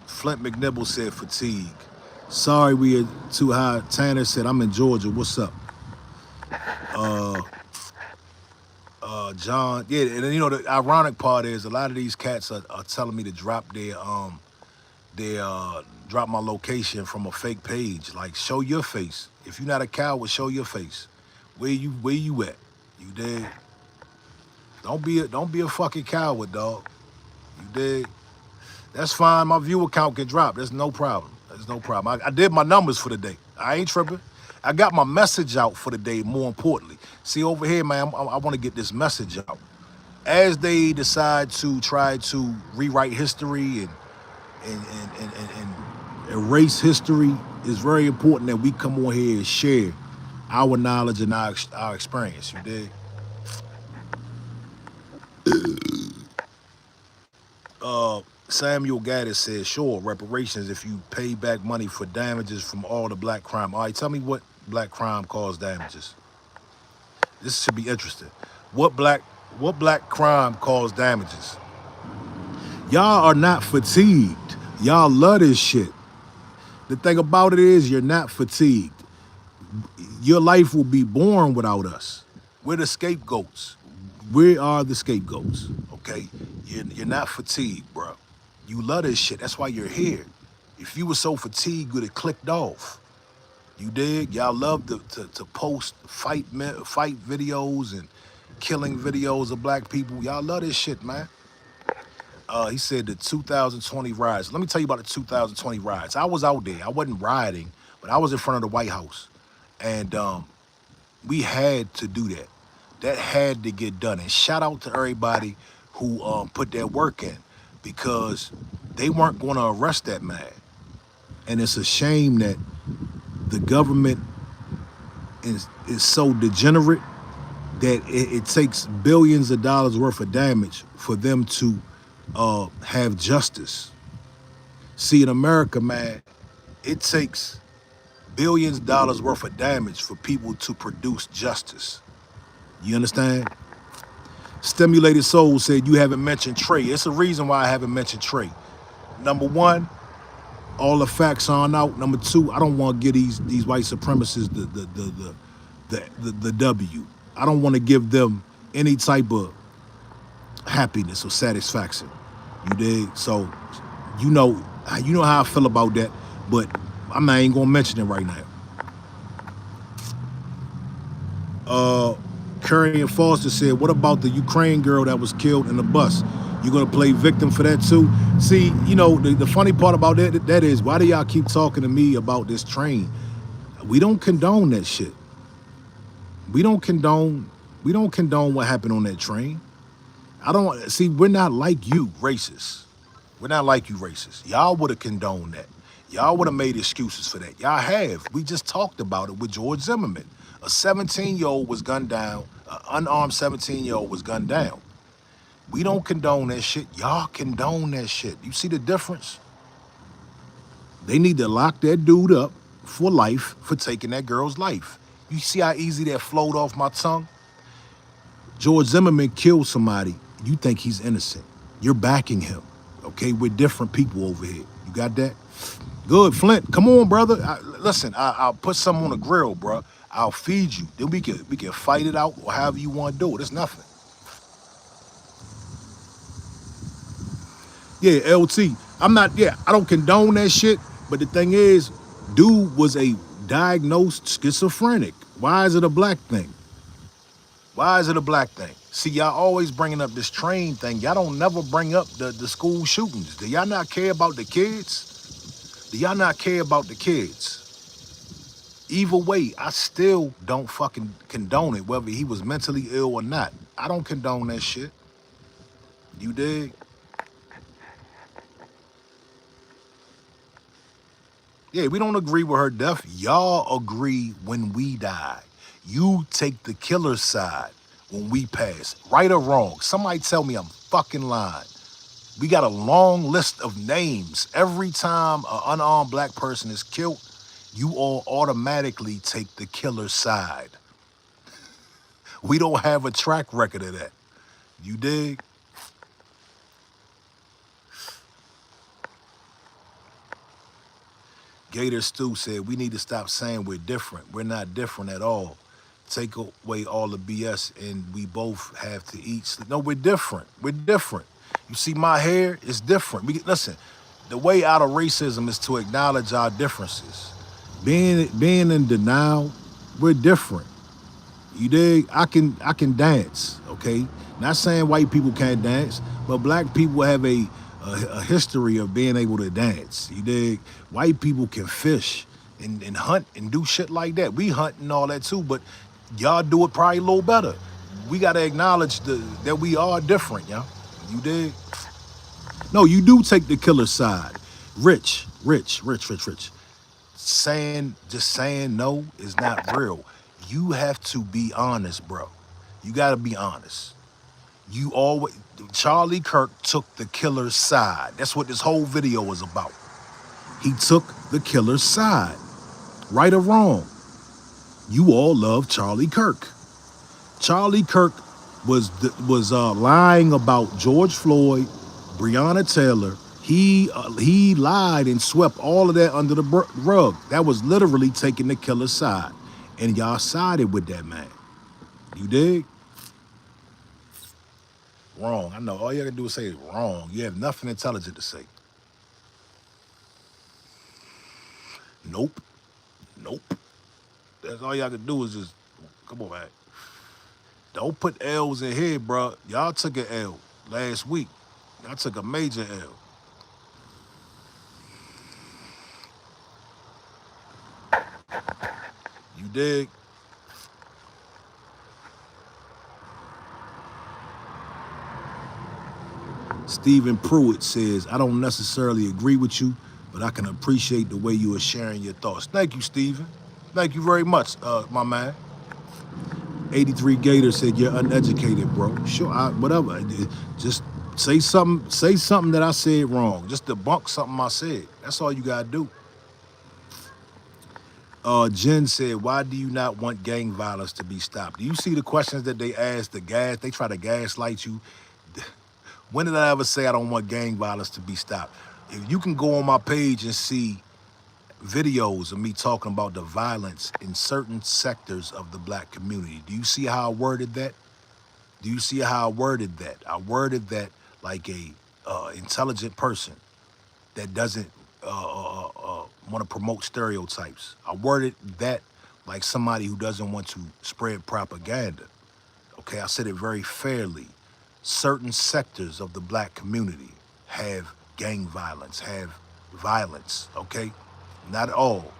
Flint McNibble said, fatigue. Sorry we are too high. Tanner said, I'm in Georgia, what's up? John, yeah, and you know, the ironic part is a lot of these cats are telling me to drop drop my location from a fake page. Like, show your face. If you're not a coward, show your face. Where you at? You dig? Don't be a fucking coward, dog. You dig? That's fine. My viewer count can drop. There's no problem. There's no problem. I did my numbers for the day. I ain't tripping. I got my message out for the day, more importantly. See, over here, man, I want to get this message out. As they decide to try to rewrite history and erase history, it's very important that we come on here and share our knowledge and our experience, you dig? Samuel Gaddis says, sure, reparations if you pay back money for damages from all the black crime. All right, tell me what black crime caused damages. This should be interesting. What black crime caused damages? Y'all are not fatigued. Y'all love this shit. The thing about it is you're not fatigued. Your life will be born without us. We're the scapegoats. We are the scapegoats, okay? You're not fatigued, bro. You love this shit. That's why you're here. If you were so fatigued, you would have clicked off. You dig? Y'all love to post fight videos and killing videos of black people. Y'all love this shit, man. He said the 2020 riots. Let me tell you about the 2020 riots. I was out there. I wasn't rioting, but I was in front of the White House. And we had to do that. That had to get done. And shout out to everybody who put their work in, because they weren't going to arrest that man. And it's a shame that the government is so degenerate that it takes billions of dollars worth of damage for them to have justice. See, in America, man, it takes billions of dollars worth of damage for people to produce justice. You understand? Stimulated Soul said you haven't mentioned Trey. It's a reason why I haven't mentioned Trey. Number one, all the facts aren't out. Number two, I don't want to give these white supremacists the W. I don't want to give them any type of happiness or satisfaction. You dig? So you know how I feel about that, but I'm not even gonna mention it right now. Curry and Foster said, what about the Ukraine girl that was killed in the bus? You gonna play victim for that too? See, you know, the funny part about that is, why do y'all keep talking to me about this train? We don't condone that shit. We don't condone what happened on that train. I don't see, we're not like you, racist. We're not like you, racist. Y'all would have condoned that. Y'all would have made excuses for that. Y'all have. We just talked about it with George Zimmerman. A 17-year-old was gunned down. An unarmed 17-year-old was gunned down. We don't condone that shit. Y'all condone that shit. You see the difference? They need to lock that dude up for life for taking that girl's life. You see how easy that flowed off my tongue? George Zimmerman killed somebody. You think he's innocent. You're backing him. Okay, we're different people over here. You got that? Good, Flint. Come on, brother. Listen, I'll put some on the grill, bro. I'll feed you. Then we can fight it out or however you want to do it. It's nothing. Yeah, LT. I don't condone that shit. But the thing is, dude was a diagnosed schizophrenic. Why is it a black thing? Why is it a black thing? See, y'all always bringing up this train thing. Y'all don't never bring up the school shootings. Do y'all not care about the kids? Do y'all not care about the kids? Either way, I still don't fucking condone it, whether he was mentally ill or not. I don't condone that shit. You dig? Yeah, we don't agree with her death. Y'all agree when we die. You take the killer's side when we pass. Right or wrong? Somebody tell me I'm fucking lying. We got a long list of names. Every time an unarmed black person is killed, you all automatically take the killer's side. We don't have a track record of that. You dig? Gator Stu said, we need to stop saying we're different. We're not different at all. Take away all the BS and we both have to eat. No, we're different. We're different. You see my hair? It's different. Listen, the way out of racism is to acknowledge our differences. Being in denial, we're different. You dig? I can dance, okay? Not saying white people can't dance, but black people have a history of being able to dance. You dig? White people can fish and hunt and do shit like that. We hunt and all that too, but y'all do it probably a little better. We gotta acknowledge that we are different, y'all. You dig? No, you do take the killer's side. Rich. Just saying no is not real. You have to be honest, bro. You gotta be honest. Charlie Kirk took the killer's side. That's what this whole video was about. He took the killer's side. Right or wrong, you all love Charlie Kirk. Charlie Kirk was lying about George Floyd, Breonna Taylor. He lied and swept all of that under the rug. That was literally taking the killer's side. And y'all sided with that man. You dig? Wrong. I know. All you gotta do is say is wrong. You have nothing intelligent to say. Nope. That's all y'all can do is just, come on, man. Don't put L's in here, bro. Y'all took an L last week. Y'all took a major L. You dig? Stephen Pruitt says, I don't necessarily agree with you, but I can appreciate the way you are sharing your thoughts. Thank you, Stephen. Thank you very much, my man. 83 Gator said, you're uneducated, bro. Sure, whatever. Just Say something that I said wrong. Just debunk something I said. That's all you gotta do. Jen said, why do you not want gang violence to be stopped? Do you see the questions that they ask, they try to gaslight you? When did I ever say I don't want gang violence to be stopped? If you can go on my page and see videos of me talking about the violence in certain sectors of the black community, do you see how I worded that? Do you see how I worded that? I worded that like a intelligent person that doesn't want to promote stereotypes. I worded that like somebody who doesn't want to spread propaganda. Okay, I said it very fairly. Certain sectors of the black community have gang violence, have violence, okay? Not all.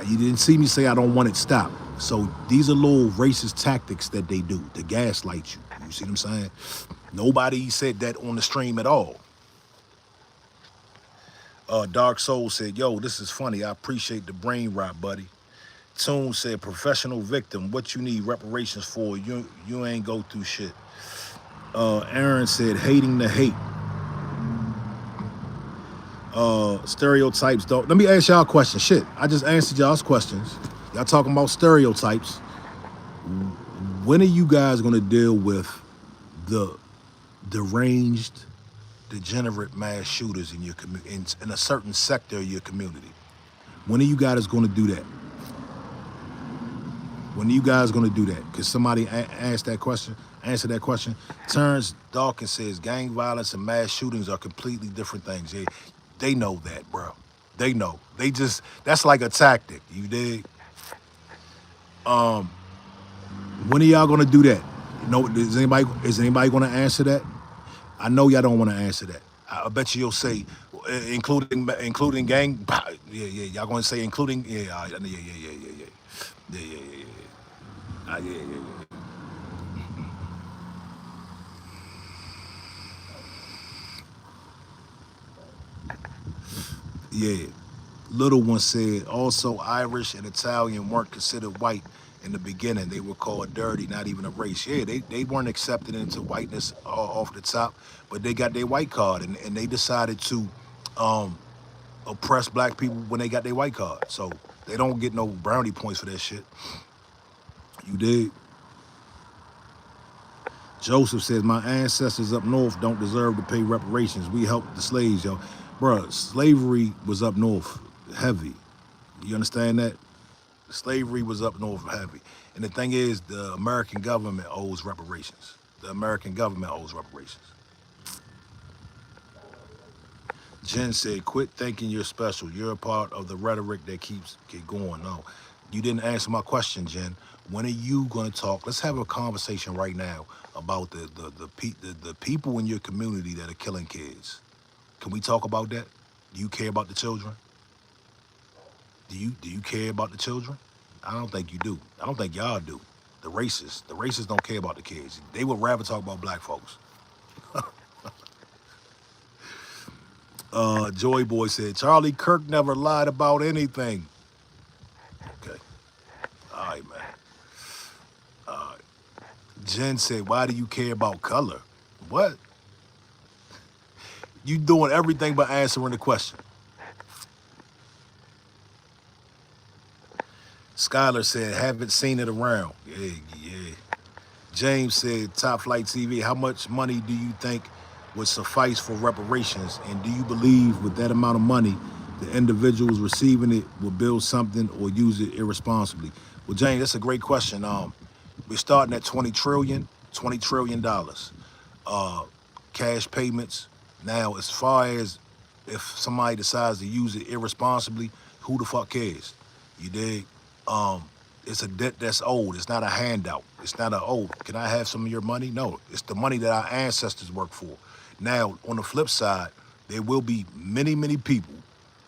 You didn't see me say I don't want it stopped. So these are little racist tactics that they do to gaslight you. You see what I'm saying? Nobody said that on the stream at all. Dark Soul said, yo, this is funny. I appreciate the brain rot, buddy. Toon said, professional victim, what you need reparations for? You ain't go through shit. Aaron said, hating the hate. Stereotypes don't. Let me ask y'all a question. Shit, I just answered y'all's questions. Y'all talking about stereotypes. When are you guys gonna deal with the deranged, degenerate mass shooters in your in a certain sector of your community? When are you guys gonna do that? When are you guys gonna do that? Because somebody asked that question, answer that question. Terrence Dawkins says gang violence and mass shootings are completely different things. Yeah, they know that, bro. They know. That's like a tactic. You dig? When are y'all gonna do that? You know, is anybody gonna answer that? I know y'all don't want to answer that. I bet you'll say, including gang. Yeah, y'all gonna say including. Yeah, yeah. Yeah. Little one said, also Irish and Italian weren't considered white in the beginning. They were called dirty, not even a race. Yeah, they weren't accepted into whiteness off the top, but they got their white card and they decided to oppress black people when they got their white card. So they don't get no brownie points for that shit. You dig? Joseph says, my ancestors up north don't deserve to pay reparations. We helped the slaves, yo. Bruh, slavery was up north, heavy. You understand that? Slavery was up north heavy. And the thing is, the American government owes reparations. The American government owes reparations. Jen said, quit thinking you're special. You're a part of the rhetoric that keeps going. No, you didn't answer my question, Jen. When are you going to talk? Let's have a conversation right now about the people in your community that are killing kids. Can we talk about that? Do you care about the children? Do you care about the children? I don't think you do. I don't think y'all do. The racists don't care about the kids. They would rather talk about black folks. Joy Boy said, Charlie Kirk never lied about anything. Okay. All right, man. Jen said, why do you care about color? What? You doing everything but answering the question. Skylar said, haven't seen it around. Yeah. James said, Top Flight TV, how much money do you think would suffice for reparations? And do you believe with that amount of money, the individuals receiving it will build something or use it irresponsibly? Well, James, that's a great question. We're starting at $20 trillion. Cash payments. Now, as far as if somebody decides to use it irresponsibly, who the fuck cares? You dig? It's a debt that's owed. It's not a handout. It's not can I have some of your money? No, it's the money that our ancestors worked for. Now, on the flip side, there will be many, many people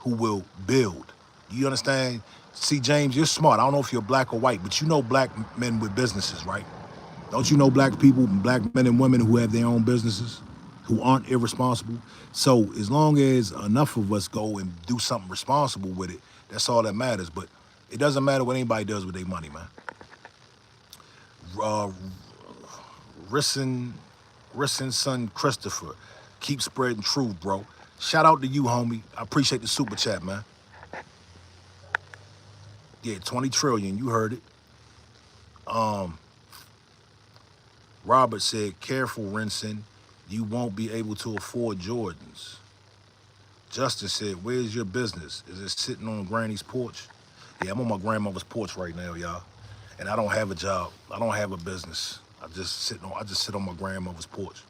who will build. You understand? See, James, you're smart. I don't know if you're black or white, but you know black men with businesses, right? Don't you know black people, black men and women who have their own businesses, who aren't irresponsible? So as long as enough of us go and do something responsible with it, that's all that matters. But it doesn't matter what anybody does with their money, man. Risson Rissen's son Christopher. Keep spreading truth, bro. Shout out to you, homie. I appreciate the super chat, man. Yeah, 20 trillion. You heard it. Robert said, careful, Renson. You won't be able to afford Jordans. Justin said, where's your business? Is it sitting on Granny's porch? Yeah, I'm on my grandmother's porch right now, y'all. And I don't have a job. I don't have a business. I just sit on my grandmother's porch.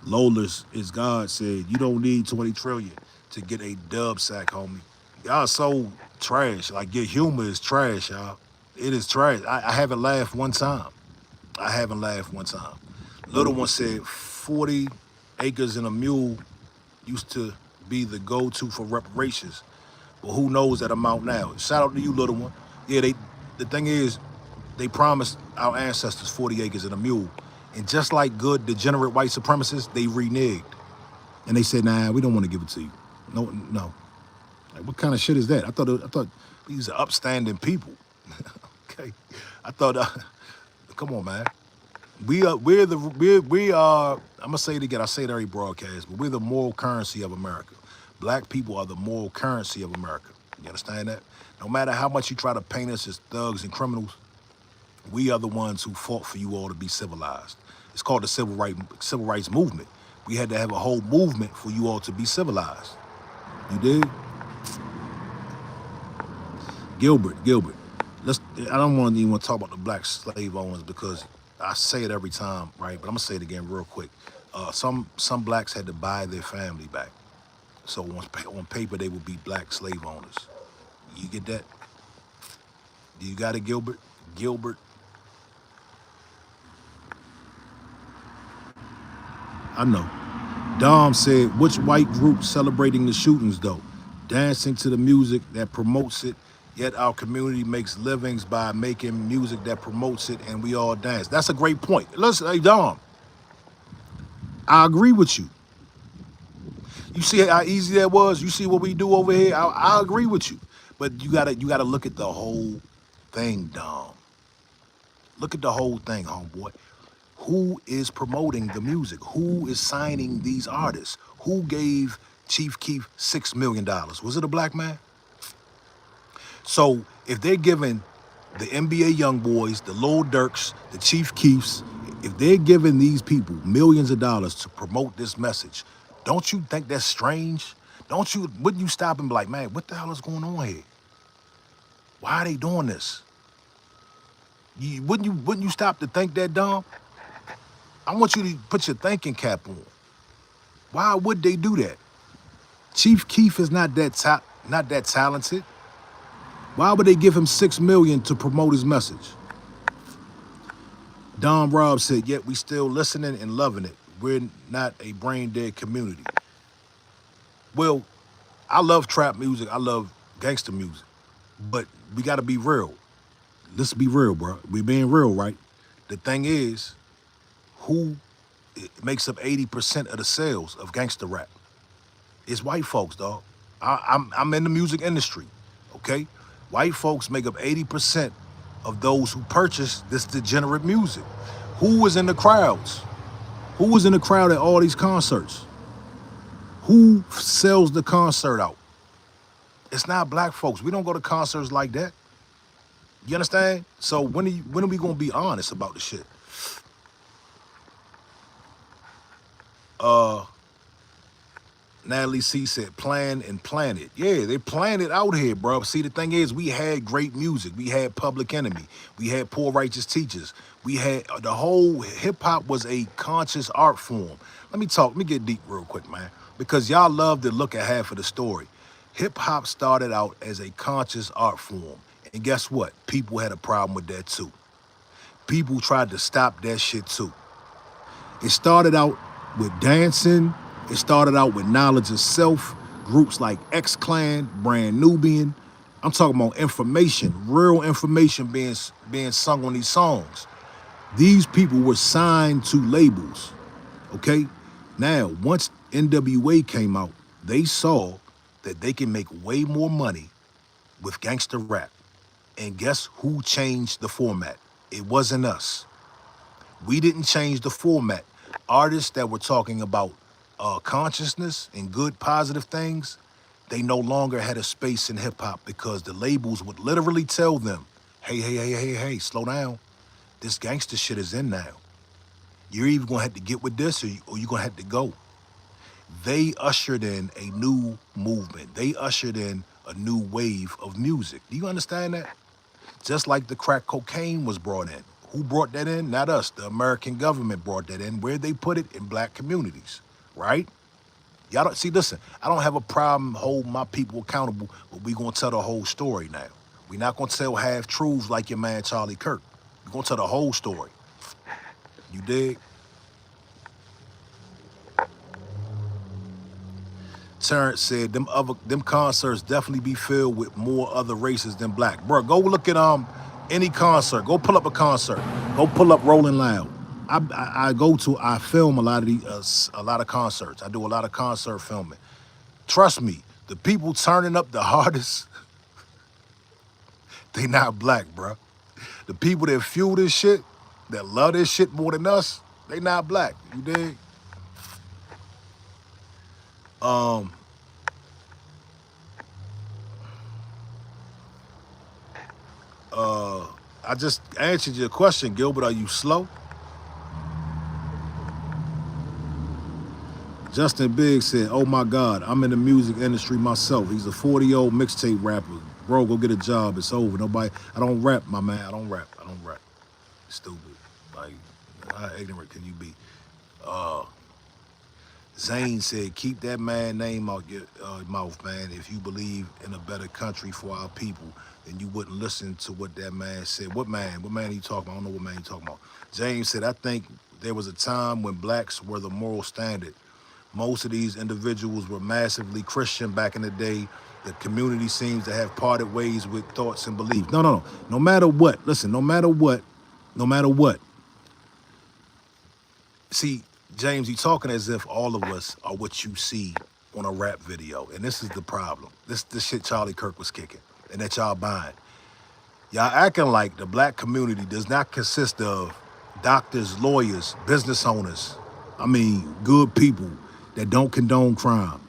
Lola's is God said, you don't need 20 trillion to get a dub sack, homie. Y'all so trash. Like, your humor is trash, y'all. It is trash. I haven't laughed one time. I haven't laughed one time. Little one said 40 acres and a mule used to be the go-to for reparations. But who knows that amount now? Shout out to you, little one. Yeah, the thing is, they promised our ancestors 40 acres and a mule. And just like good degenerate white supremacists, they reneged. And they said, nah, we don't want to give it to you. No. Like, what kind of shit is that? I thought these are upstanding people. Okay. I thought, come on, man. We are, I'm gonna say it again, I say it every broadcast, but we're the moral currency of America. Black people are the moral currency of America. You understand that? No matter how much you try to paint us as thugs and criminals, we are the ones who fought for you all to be civilized. It's called the civil rights movement. We had to have a whole movement for you all to be civilized. You did? Gilbert. I don't want to even talk about the black slave owners because I say it every time, right? But I'm gonna say it again real quick. Some blacks had to buy their family back. So on paper, they would be black slave owners. You get that? You got it, Gilbert? Gilbert. I know. Dom said, which white group celebrating the shootings, though? Dancing to the music that promotes it, yet our community makes livings by making music that promotes it, and we all dance. That's a great point. Listen, hey, Dom, I agree with you. You see how easy that was? You see what we do over here? I agree with you. But you gotta look at the whole thing, Dom. Look at the whole thing, homeboy. Who is promoting the music? Who is signing these artists? Who gave Chief Keef $6 million? Was it a black man? So if they're giving the NBA young boys, the Lil Durks, the Chief Keefs, if they're giving these people millions of dollars to promote this message, don't you think that's strange? Wouldn't you stop and be like, man, what the hell is going on here? Why are they doing this? Wouldn't you stop to think that, Dom? I want you to put your thinking cap on. Why would they do that? Chief Keef is not that talented. Why would they give him $6 million to promote his message? Don Robb said, yet we still listening and loving it. We're not a brain dead community. Well, I love trap music. I love gangster music. But we got to be real. Let's be real, bro. We being real, right? The thing is, who makes up 80% of the sales of gangster rap? It's white folks, dog. I'm in the music industry, okay? White folks make up 80% of those who purchase this degenerate music. Who was in the crowds? Who was in the crowd at all these concerts? Who sells the concert out? It's not black folks. We don't go to concerts like that. You understand? So when are we gonna be honest about the shit? Natalie C said, plan and plan it. Yeah, they plan it out here, bro. See, the thing is, we had great music. We had Public Enemy. We had Poor Righteous Teachers. We had the whole hip-hop was a conscious art form. Let me get deep real quick, man, because y'all love to look at half of the story. Hip-hop started out as a conscious art form. And guess what? People had a problem with that, too. People tried to stop that shit, too. It started out with dancing. It started out with knowledge of self, groups like X-Clan, Brand Nubian. I'm talking about information, real information being sung on these songs. These people were signed to labels, okay? Now, once NWA came out, they saw that they can make way more money with gangster rap. And guess who changed the format? It wasn't us. We didn't change the format. Artists that were talking about consciousness and good, positive things, they no longer had a space in hip hop because the labels would literally tell them, hey, hey, hey, hey, hey, slow down. This gangster shit is in now. You're either gonna have to get with this or you're gonna have to go. They ushered in a new movement. They ushered in a new wave of music. Do you understand that? Just like the crack cocaine was brought in. Who brought that in? Not us. The American government brought that in. Where they put it? In black communities, right? Y'all don't see, listen, I don't have a problem holding my people accountable, but we gonna tell the whole story now. We're not gonna tell half truths like your man Charlie Kirk. We're gonna tell the whole story. You dig? Terrence said them concerts definitely be filled with more other races than black. Bro, go look at any concert. Go pull up a concert. Go pull up Rolling Loud. I film a lot of a lot of concerts. I do a lot of concert filming. Trust me, the people turning up the hardest, they not black, bro. The people that fuel this shit, that love this shit more than us, they not black. You dig? I just answered your question, Gilbert. Are you slow? Justin Biggs said, oh my God, I'm in the music industry myself. He's a 40-year-old mixtape rapper. Bro, go get a job. It's over. Nobody, I don't rap, my man. I don't rap. Stupid. Like, how ignorant can you be? Zane said, keep that man name out your mouth, man. If you believe in a better country for our people, then you wouldn't listen to what that man said. What man? What man he talking about? I don't know what man he talking about. James said, I think there was a time when blacks were the moral standard. Most of these individuals were massively Christian back in the day. The community seems to have parted ways with thoughts and beliefs. No. No matter what, listen, no matter what. See, James, you're talking as if all of us are what you see on a rap video. And this is the problem. This shit Charlie Kirk was kicking and that y'all buying. Y'all acting like the black community does not consist of doctors, lawyers, business owners. I mean, good people that don't condone crime.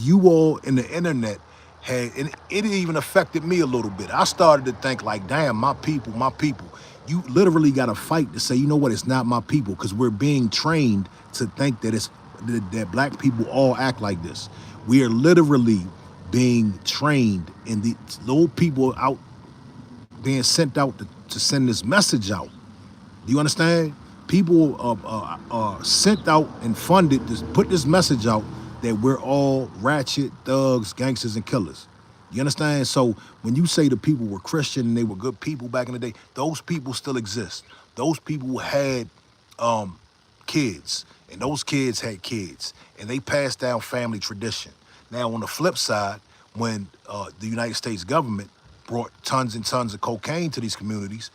You all in the internet had, and it even affected me a little bit. I started to think like, damn, my people. You literally got to fight to say, you know what, it's not my people, because we're being trained to think that that black people all act like this. We are literally being trained, and the little people out being sent out to send this message out. Do you understand? People are sent out and funded to put this message out that we're all ratchet, thugs, gangsters, and killers. You understand? So when you say the people were Christian and they were good people back in the day, those people still exist. Those people had kids, and those kids had kids, and they passed down family tradition. Now, on the flip side, when the United States government brought tons and tons of cocaine to these communities,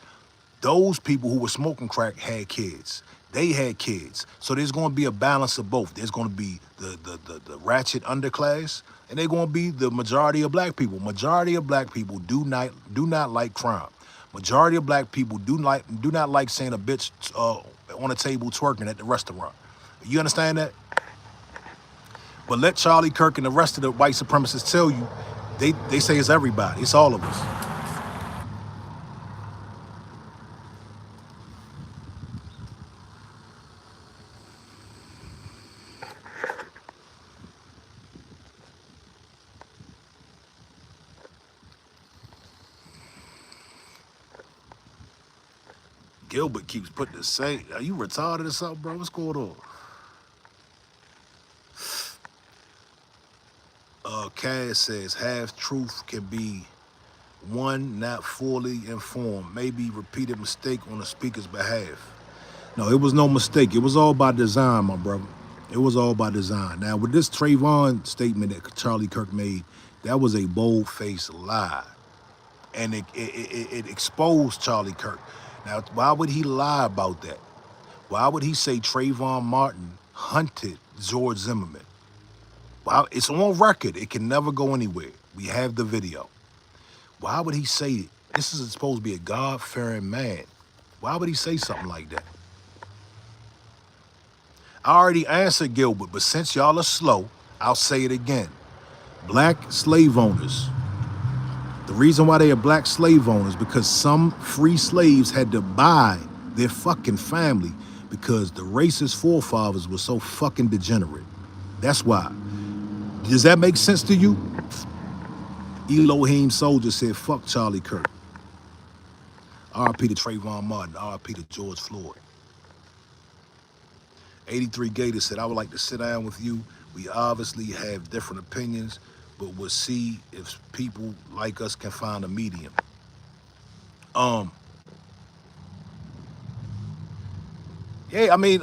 those people who were smoking crack had kids. They had kids. So there's going to be a balance of both. There's going to be the ratchet underclass, and they're going to be the majority of black people. Majority of black people do not like crime. Majority of black people do not like seeing a bitch on a table twerking at the restaurant. You understand that? But let Charlie Kirk and the rest of the white supremacists tell you, they say it's everybody. It's all of us. Gilbert keeps putting the same. Are you retarded or something, bro? What's going on? Cass says, half truth can be one not fully informed, maybe repeated mistake on the speaker's behalf. No, it was no mistake. It was all by design, my brother. It was all by design. Now, with this Trayvon statement that Charlie Kirk made, that was a bold-faced lie. And it exposed Charlie Kirk. Now, why would he lie about that? Why would he say Trayvon Martin hunted George Zimmerman? Well, it's on record. It can never go anywhere. We have the video. Why would he say it? This is supposed to be a God-fearing man. Why would he say something like that? I already answered Gilbert, but since y'all are slow, I'll say it again. Black slave owners. The reason why they are black slave owners because some free slaves had to buy their fucking family because the racist forefathers were so fucking degenerate. That's why. Does that make sense to you? Elohim Soldier said, fuck Charlie Kirk. RP to Trayvon Martin, RP to George Floyd. 83 Gator said, I would like to sit down with you. We obviously have different opinions, but we'll see if people like us can find a medium. Yeah, I mean,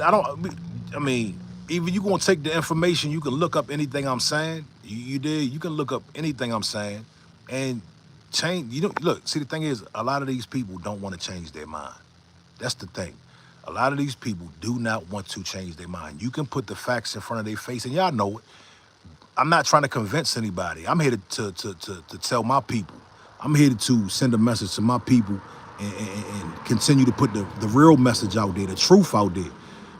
even you gonna take the information, you can look up anything I'm saying. You did, you can look up anything I'm saying and change. You don't look, see the thing is, a lot of these people don't want to change their mind. That's the thing. A lot of these people do not want to change their mind. You can put the facts in front of their face and y'all know it. I'm not trying to convince anybody. I'm here to tell my people. I'm here to send a message to my people and continue to put the real message out there, the truth out there.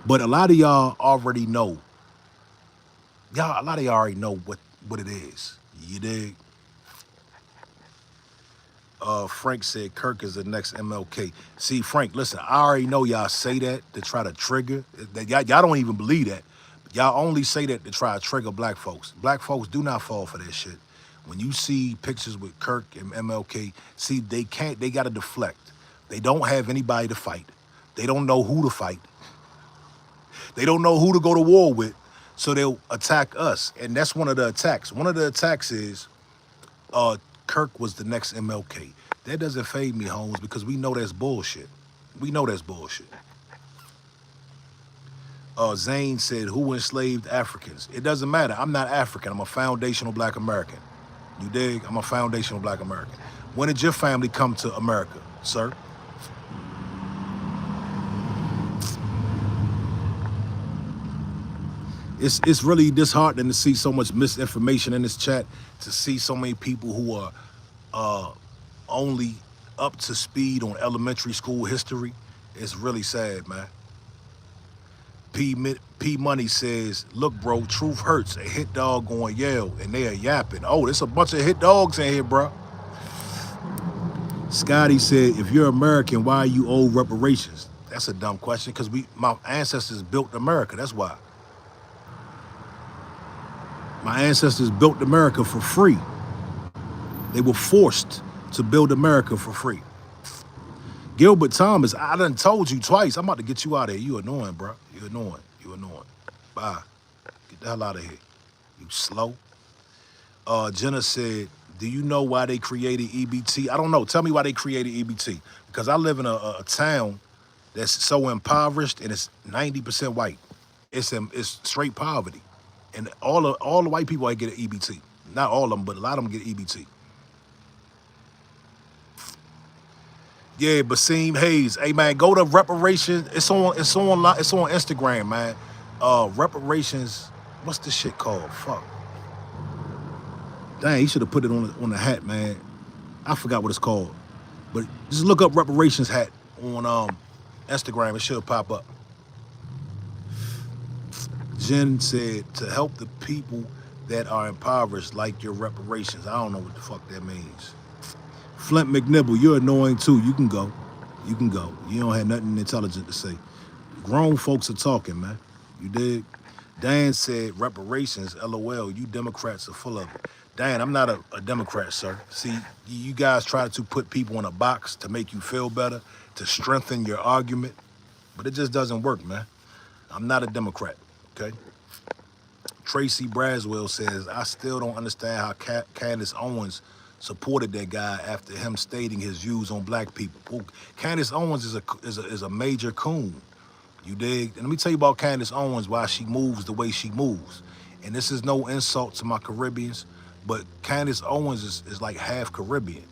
But a lot of y'all already know. A lot of y'all already know what it is. You dig? Frank said Kirk is the next MLK. See, Frank, listen, I already know y'all say that to try to trigger. That y'all don't even believe that. Y'all only say that to try to trigger black folks. Black folks do not fall for that shit. When you see pictures with Kirk and MLK, see, they gotta deflect. They don't have anybody to fight. They don't know who to fight. They don't know who to go to war with, so they'll attack us. And that's one of the attacks. One of the attacks is Kirk was the next MLK. That doesn't fade me, Holmes, because we know that's bullshit. We know that's bullshit. Zane said, who enslaved Africans? It doesn't matter. I'm not African. I'm a foundational black American. You dig? I'm a foundational black American. When did your family come to America, sir? It's really disheartening to see so much misinformation in this chat, to see so many people who are only up to speed on elementary school history. It's really sad, man. P Money says, look, bro, truth hurts. A hit dog going yell and they are yapping. Oh, there's a bunch of hit dogs in here, bro. Scotty said, if you're American, why are you owe reparations? That's a dumb question, because my ancestors built America. That's why. My ancestors built America for free. They were forced to build America for free. Gilbert Thomas, I done told you twice. I'm about to get you out of here. You annoying, bro. You annoying. You annoying. Bye. Get the hell out of here. You slow. Jenna said, do you know why they created EBT? I don't know. Tell me why they created EBT. Because I live in a town that's so impoverished and it's 90% white. It's straight poverty. And all the white people I get an EBT. Not all of them, but a lot of them get EBT. Yeah, Basim Hayes. Hey man, go to Reparations. It's on Instagram, man. Reparations. What's this shit called? Fuck. Dang, he should have put it on the hat, man. I forgot what it's called. But just look up Reparations hat on Instagram. It should pop up. Jen said, to help the people that are impoverished, like your reparations. I don't know what the fuck that means. Flint McNibble, you're annoying too. You can go. You can go. You don't have nothing intelligent to say. Grown folks are talking, man. You dig? Dan said, reparations, LOL, you Democrats are full of it. Dan, I'm not a Democrat, sir. See, you guys try to put people in a box to make you feel better, to strengthen your argument, but it just doesn't work, man. I'm not a Democrat, okay? Tracy Braswell says, I still don't understand how Candace Owens supported that guy after him stating his views on black people. Well, Candace Owens is a major coon. You dig? And let me tell you about Candace Owens, why she moves the way she moves. And this is no insult to my Caribbeans, but Candace Owens is like half Caribbean.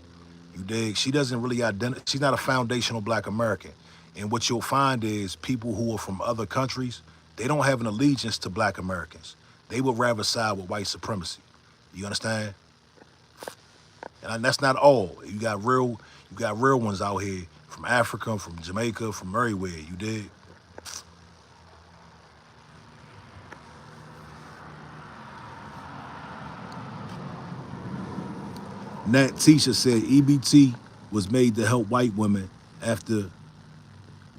You dig? She doesn't really she's not a foundational black American. And what you'll find is people who are from other countries, they don't have an allegiance to black Americans. They would rather side with white supremacy. You understand? And that's not all. You got real ones out here from Africa, from Jamaica, from everywhere. You dig? Nat Tisha said EBT was made to help white women after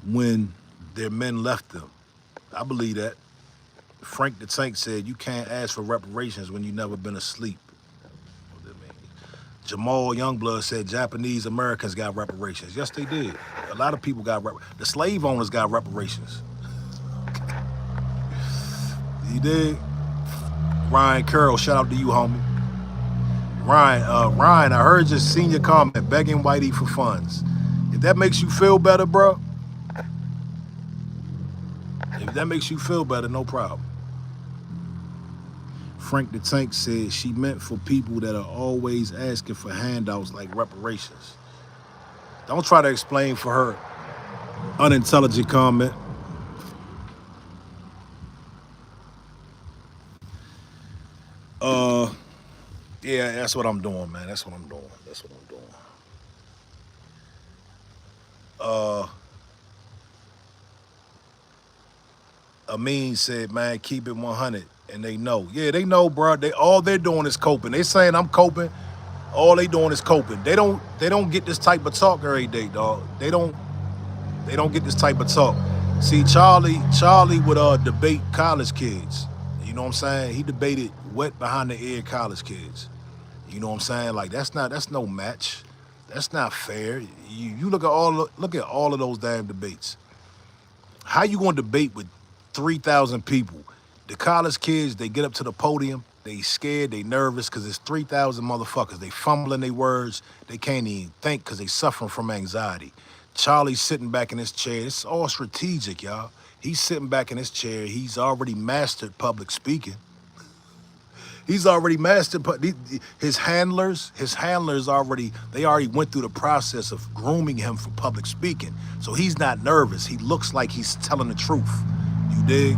when their men left them. I believe that. Frank the Tank said you can't ask for reparations when you never been asleep. What that mean? Jamal Youngblood said Japanese Americans got reparations. Yes, they did. A lot of people got the slave owners got reparations. You did. Ryan Curl, shout out to you, homie. Ryan, I heard your senior comment begging Whitey for funds. If that makes you feel better, bro, if that makes you feel better, no problem. Frank the Tank said she meant for people that are always asking for handouts like reparations. Don't try to explain for her unintelligent comment. Yeah, that's what I'm doing, man. That's what I'm doing. That's what I'm doing. Amin said, man, keep it 100. And they know. Yeah, they know, bro. All they're doing is coping. They saying I'm coping. All they doing is coping. They don't get this type of talk every day, dog. They don't get this type of talk. See, Charlie would debate college kids. You know what I'm saying? He debated wet behind the ear college kids. You know what I'm saying? Like that's no match. That's not fair. You look at all of those damn debates. How you gonna debate with 3,000 people? The college kids, they get up to the podium, they scared, they nervous because it's 3,000 motherfuckers. They fumbling their words, they can't even think because they suffering from anxiety. Charlie's sitting back in his chair. It's all strategic, y'all. He's sitting back in his chair. He's already mastered public speaking. He's already mastered his handlers. His handlers already went through the process of grooming him for public speaking. So he's not nervous. He looks like he's telling the truth. You dig?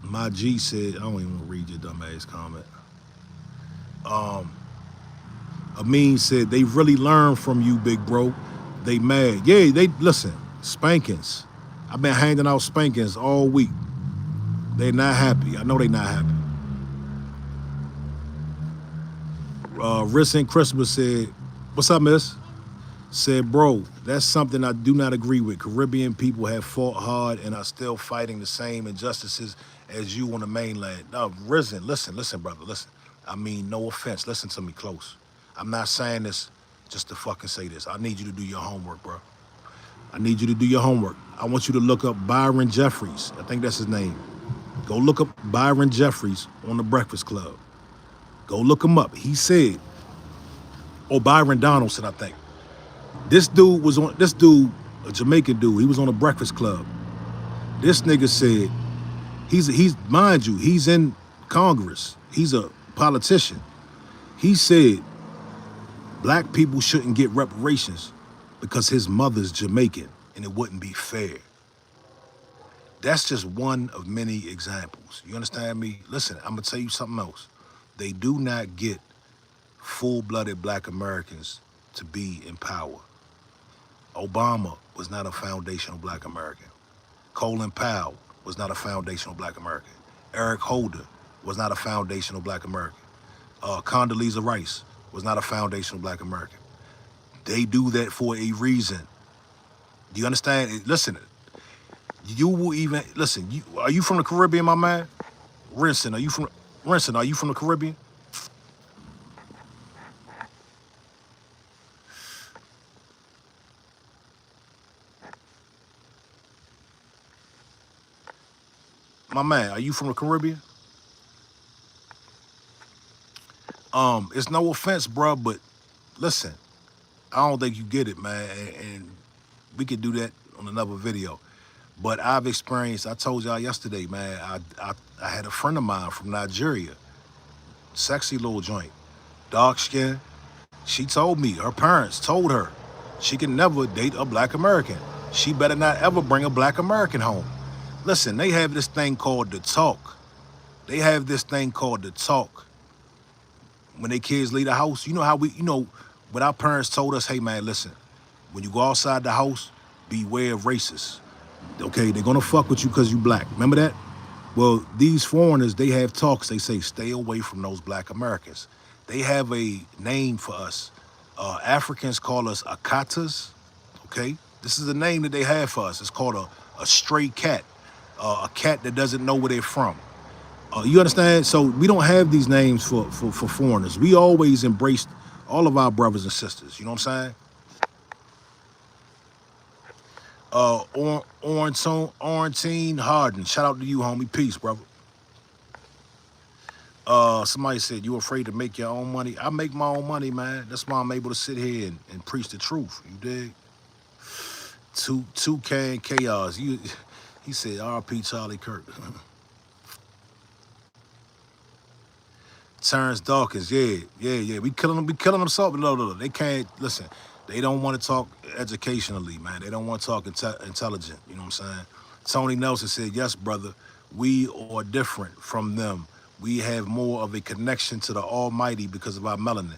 My G said, I don't even want to read your dumbass comment. Amin said, they really learn from you, big bro. They mad. Yeah, they listen, spankings. I've been handing out spankings all week. They're not happy. I know they're not happy. Recent Christmas said, what's up, miss? Said, bro, that's something I do not agree with. Caribbean people have fought hard and are still fighting the same injustices as you on the mainland. No, Risen, listen, brother, listen. I mean, no offense. Listen to me close. I'm not saying this just to fucking say this. I need you to do your homework, bro. I need you to do your homework. I want you to look up Byron Jeffries. I think that's his name. Go look up Byron Jeffries on the Breakfast Club. Go look him up. He said, or Byron Donaldson, I think. This dude, a Jamaican dude, he was on the Breakfast Club. This nigga said, mind you, he's in Congress. He's a politician. He said, black people shouldn't get reparations because his mother's Jamaican and it wouldn't be fair. That's just one of many examples. You understand me? Listen, I'm gonna tell you something else. They do not get full-blooded black Americans to be in power. Obama was not a foundational black American. Colin Powell was not a foundational black American. Eric Holder was not a foundational black American. Condoleezza Rice was not a foundational black American. They do that for a reason. Do you understand? Listen, you will even, listen, are you from the Caribbean, my man? Rinson, are you from the Caribbean? My man, are you from the Caribbean? It's no offense, bro, but listen, I don't think you get it, man, and we could do that on another video. But I've experienced, I told y'all yesterday, man, I had a friend of mine from Nigeria, sexy little joint, dark skin. She told me, her parents told her, she can never date a black American. She better not ever bring a black American home. Listen, they have this thing called the talk. They have this thing called the talk. When their kids leave the house, you know how when our parents told us, hey man, listen, when you go outside the house, beware of racists. Okay, they're gonna fuck with you because you black. Remember that? Well, these foreigners, they have talks. They say, stay away from those black Americans. They have a name for us. Africans call us akatas, okay? This is a name that they have for us. It's called a stray cat, a cat that doesn't know where they're from. You understand? So we don't have these names for foreigners. We always embraced all of our brothers and sisters. You know what I'm saying? Orantine Harden. Shout out to you, homie. Peace, brother. Somebody said, you afraid to make your own money? I make my own money, man. That's why I'm able to sit here and preach the truth. You dig? Toucan Chaos. He said, R.P. Charlie Kirk. Terrence Dawkins, yeah. We killing them soft. No. They can't, listen, they don't want to talk educationally, man. They don't want to talk intelligent, you know what I'm saying? Tony Nelson said, yes, brother, we are different from them. We have more of a connection to the Almighty because of our melanin.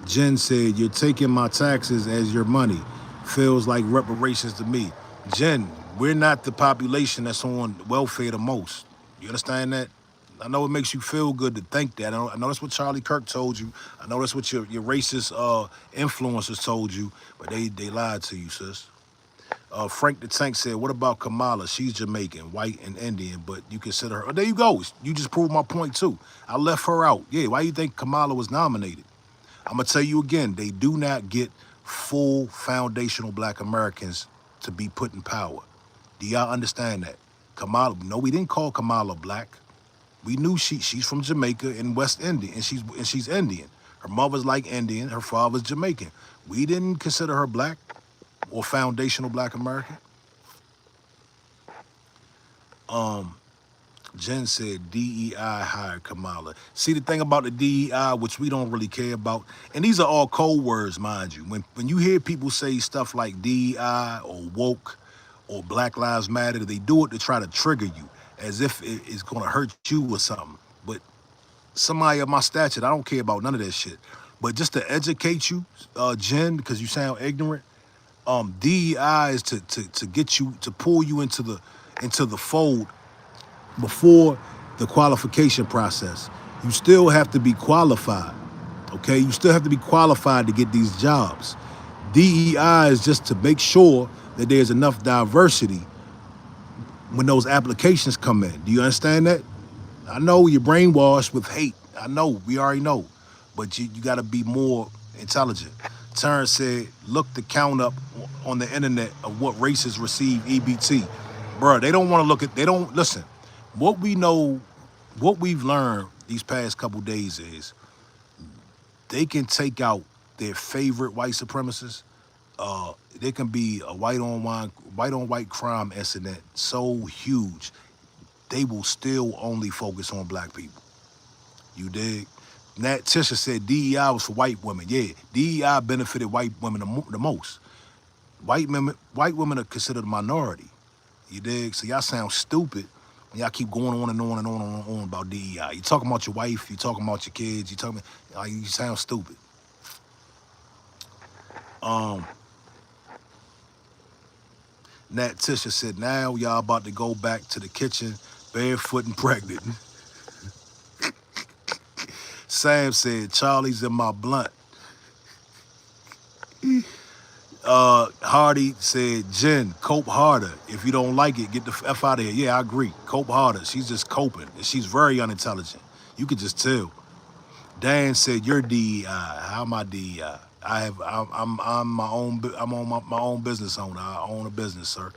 Jen said, you're taking my taxes as your money. Feels like reparations to me. Jen, we're not the population that's on welfare the most. You understand that? I know it makes you feel good to think that. I know that's what Charlie Kirk told you. I know that's what your racist influencers told you, but they lied to you, sis. Frank the Tank said, what about Kamala? She's Jamaican, white and Indian, but you consider her. Oh, there you go. You just proved my point, too. I left her out. Yeah, why do you think Kamala was nominated? I'm going to tell you again, they do not get full foundational black Americans to be put in power. Do y'all understand that? Kamala, no, we didn't call Kamala black. We knew she's from Jamaica and West Indian, and she's Indian. Her mother's like Indian, her father's Jamaican. We didn't consider her black or foundational black American. Jen said DEI hired Kamala. See, the thing about the DEI, which we don't really care about, and these are all code words, mind you. When you hear people say stuff like DEI or woke or Black Lives Matter, they do it to try to trigger you, as if it's going to hurt you or something. But somebody of my stature, I don't care about none of that shit. But just to educate you, Jen, because you sound ignorant, DEI is to get you, to pull you into the fold before the qualification process. You still have to be qualified, okay? You still have to be qualified to get these jobs. DEI is just to make sure that there's enough diversity when those applications come in. Do you understand that? I know you're brainwashed with hate. I know, we already know. But you got to be more intelligent. Terrence said, look the count up on the internet of what races receive EBT. Bruh, they don't want to look at, they don't, listen, what we know, what we've learned these past couple days is they can take out their favorite white supremacists. There can be a white on white crime incident so huge, they will still only focus on black people. You dig? Nat Tisha said DEI was for white women. Yeah, DEI benefited white women the most. White women are considered a minority. You dig? So y'all sound stupid when y'all keep going on and on and on and on about DEI. You talking about your wife, you talking about your kids, you sound stupid. Nat Tisha said, now y'all about to go back to the kitchen barefoot and pregnant. Sam said, Charlie's in my blunt. Hardy said, Jen, cope harder. If you don't like it, get the F out of here. Yeah, I agree. Cope harder. She's just coping. And she's very unintelligent. You could just tell. Dan said, you're DEI. How am I DEI? I'm my own. I'm on my own business owner. I own a business, sir.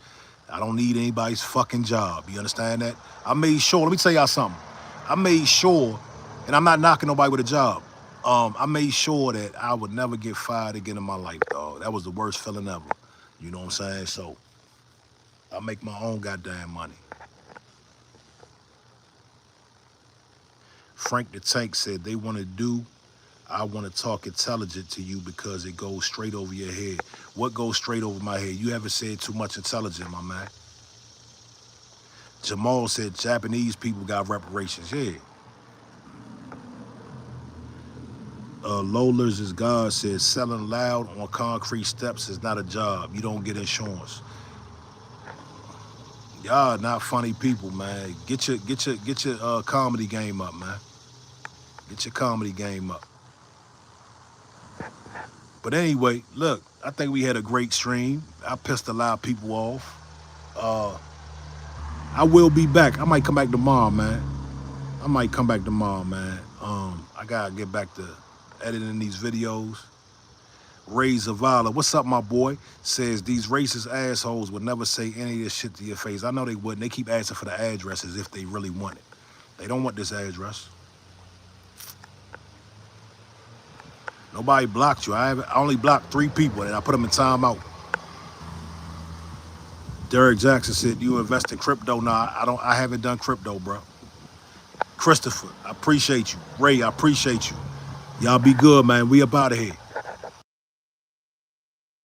I don't need anybody's fucking job. You understand that? I made sure. Let me tell y'all something. I made sure, and I'm not knocking nobody with a job. I made sure that I would never get fired again in my life, dog. That was the worst feeling ever. You know what I'm saying? So I make my own goddamn money. Frank the Tank said they want to do. I want to talk intelligent to you because it goes straight over your head. What goes straight over my head? You haven't said too much intelligent, my man. Jamal said Japanese people got reparations. Yeah. Lola's is God says selling loud on concrete steps is not a job. You don't get insurance. Y'all not funny people, man. Get your comedy game up, man. Get your comedy game up. But anyway, look, I think we had a great stream. I pissed a lot of people off. Uh, I will be back. I might come back tomorrow, man. I might come back tomorrow, man. I gotta get back to editing these videos. Ray Zavala, what's up, my boy? Says these racist assholes would never say any of this shit to your face. I know they wouldn't. They keep asking for the addresses if they really want it. They don't want this address. Nobody blocked you. I only blocked 3 people and I put them in timeout. Derek Jackson said, you invest in crypto? Nah, I haven't done crypto, bro. Christopher, I appreciate you. Ray, I appreciate you. Y'all be good, man. We up out of here.